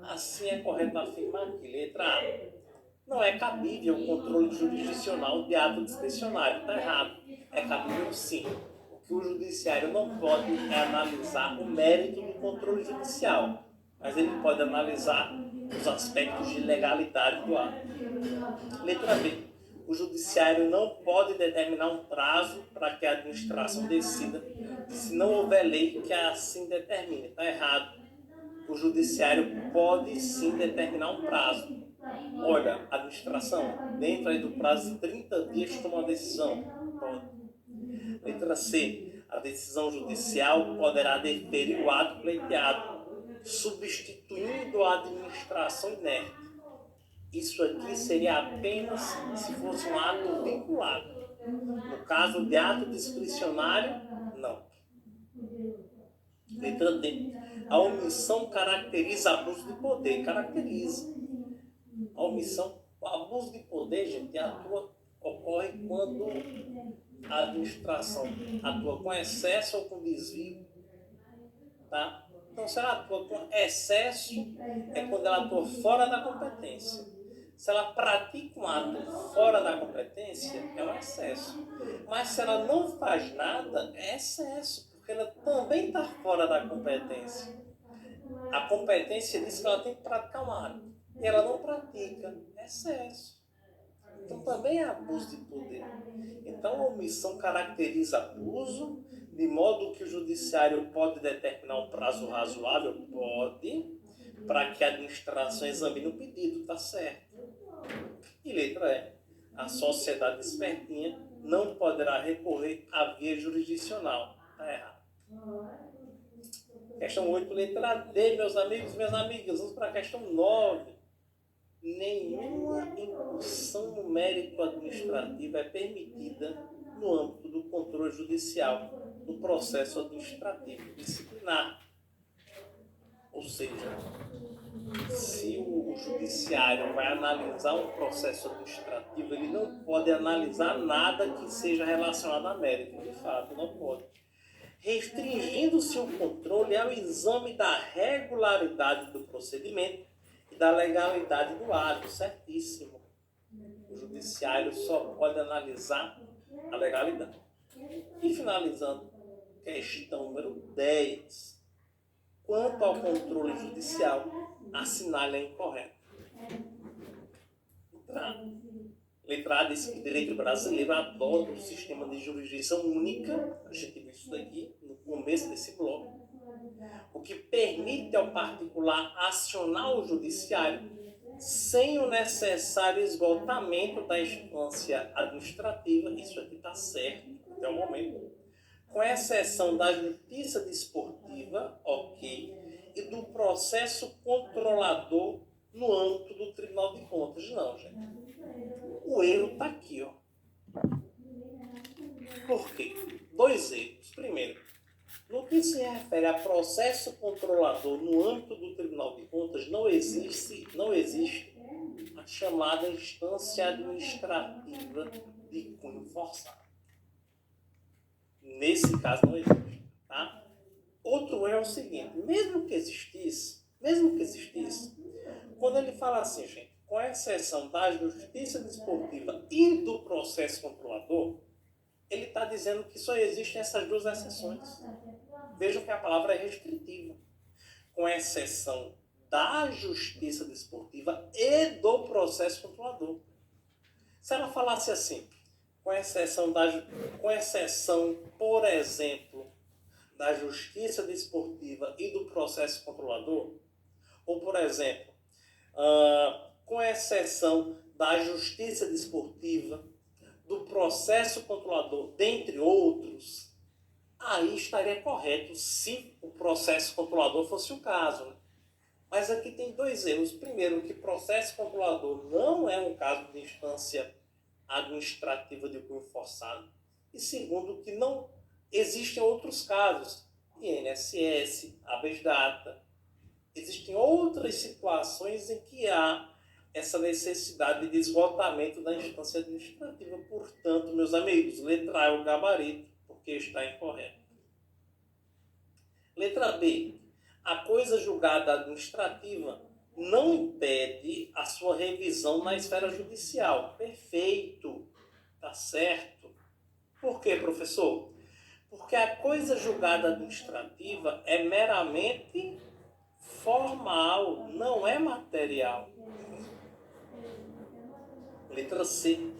Assim é correto afirmar que, letra A, não é cabível o controle jurisdicional de ato discricionário. Está errado. É cabível sim. O que o judiciário não pode é analisar o mérito do controle judicial, mas ele pode analisar os aspectos de legalidade do ato. Letra B. O judiciário não pode determinar um prazo para que a administração decida se não houver lei que assim determine. Está errado. O judiciário pode sim determinar um prazo. Olha, a administração, dentro aí do prazo de 30 dias, toma uma decisão. Pode. Letra C. A decisão judicial poderá deferir o ato pleiteado, substituindo a administração inerte. Isso aqui seria apenas se fosse um ato vinculado. No caso de ato discricionário, não. Letra D. A omissão caracteriza abuso de poder. Caracteriza. O abuso de poder, gente, ocorre quando a administração atua com excesso ou com desvio. Tá? Então, se ela atua com excesso, é quando ela atua fora da competência. Se ela pratica um ato fora da competência, é um excesso. Mas se ela não faz nada, é excesso, porque ela também está fora da competência. A competência diz que ela tem que praticar um ato. E ela não pratica, é excesso. Então também é abuso de poder. Então a omissão caracteriza abuso, de modo que o judiciário pode determinar um prazo razoável, pode, para que a administração examine o pedido, tá certo. E letra E, a sociedade espertinha não poderá recorrer à via jurisdicional. Tá errado. Questão 8, letra D, meus amigos e minhas amigas. Vamos para a questão 9. Nenhuma incursão no mérito administrativo é permitida no âmbito do controle judicial do processo administrativo disciplinar. Ou seja, se o judiciário vai analisar um processo administrativo, ele não pode analisar nada que seja relacionado a mérito, de fato, não pode. Restringindo-se o controle ao exame da regularidade do procedimento e da legalidade do ato, certíssimo. O judiciário só pode analisar a legalidade. E finalizando, questão número 10. Quanto ao controle judicial, assinale a incorreta. Letra A diz que o direito brasileiro adota o sistema de jurisdição única, a gente viu isso daqui no começo desse bloco, o que permite ao particular acionar o judiciário sem o necessário esgotamento da instância administrativa, isso aqui está certo até o momento, com exceção da justiça desportiva, ok, e do processo controlador no âmbito do Tribunal de Contas. Não, gente. O erro está aqui, ó. Por quê? 2 erros. Primeiro, no que se refere a processo controlador no âmbito do Tribunal de Contas, não existe a chamada instância administrativa de cunho forçado. Nesse caso não existe, tá? Outro erro é o seguinte, mesmo que existisse, quando ele fala assim, gente, com exceção da justiça desportiva e do processo controlador, ele está dizendo que só existem essas 2 exceções. Vejam que a palavra é restritiva. Com exceção da justiça desportiva e do processo controlador. Se ela falasse assim, com exceção, por exemplo, da justiça desportiva e do processo controlador, ou, por exemplo, com exceção da justiça desportiva, do processo controlador, dentre outros, aí estaria correto se o processo controlador fosse o caso, né? Mas aqui tem 2 erros. Primeiro, que processo controlador não é um caso de instância administrativa de cunho forçado. E segundo, que não existem outros casos, INSS, habeas data. Existem outras situações em que há essa necessidade de esgotamento da instância administrativa. Portanto, meus amigos, letra A é o gabarito, porque está incorreto. Letra B. A coisa julgada administrativa não impede a sua revisão na esfera judicial. Perfeito. Tá certo. Por quê, professor? Porque a coisa julgada administrativa é meramente formal, não é material. Letra C.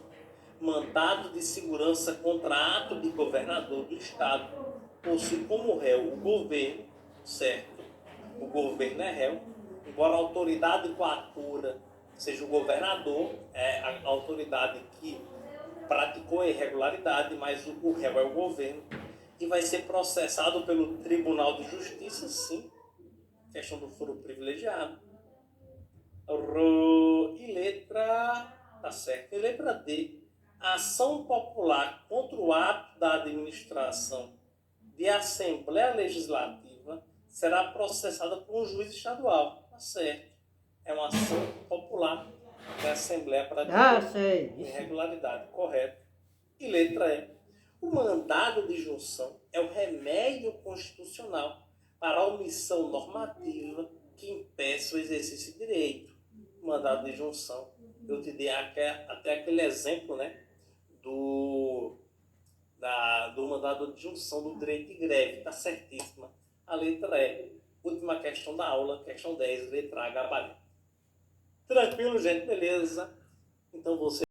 Mandado de segurança contra ato de governador do Estado possui como réu o governo, certo? O governo é réu, embora a autoridade coatora seja o governador, é a autoridade que praticou a irregularidade, mas o réu é o governo, e vai ser processado pelo Tribunal de Justiça, sim, questão do foro privilegiado. E letra, tá certo, e letra D, a ação popular contra o ato da administração de Assembleia Legislativa será processada por um juiz estadual. Tá certo. É uma ação popular da Assembleia para irregularidade. Correto. E letra E. O mandado de junção é o remédio constitucional para omissão normativa que impeça o exercício de direito. Mandado de junção. Eu te dei até aquele exemplo, né, do mandado de junção do direito de greve. Está certíssima. A letra E. Última questão da aula, questão 10, letra A, gabarito. Tranquilo, gente? Beleza? Então você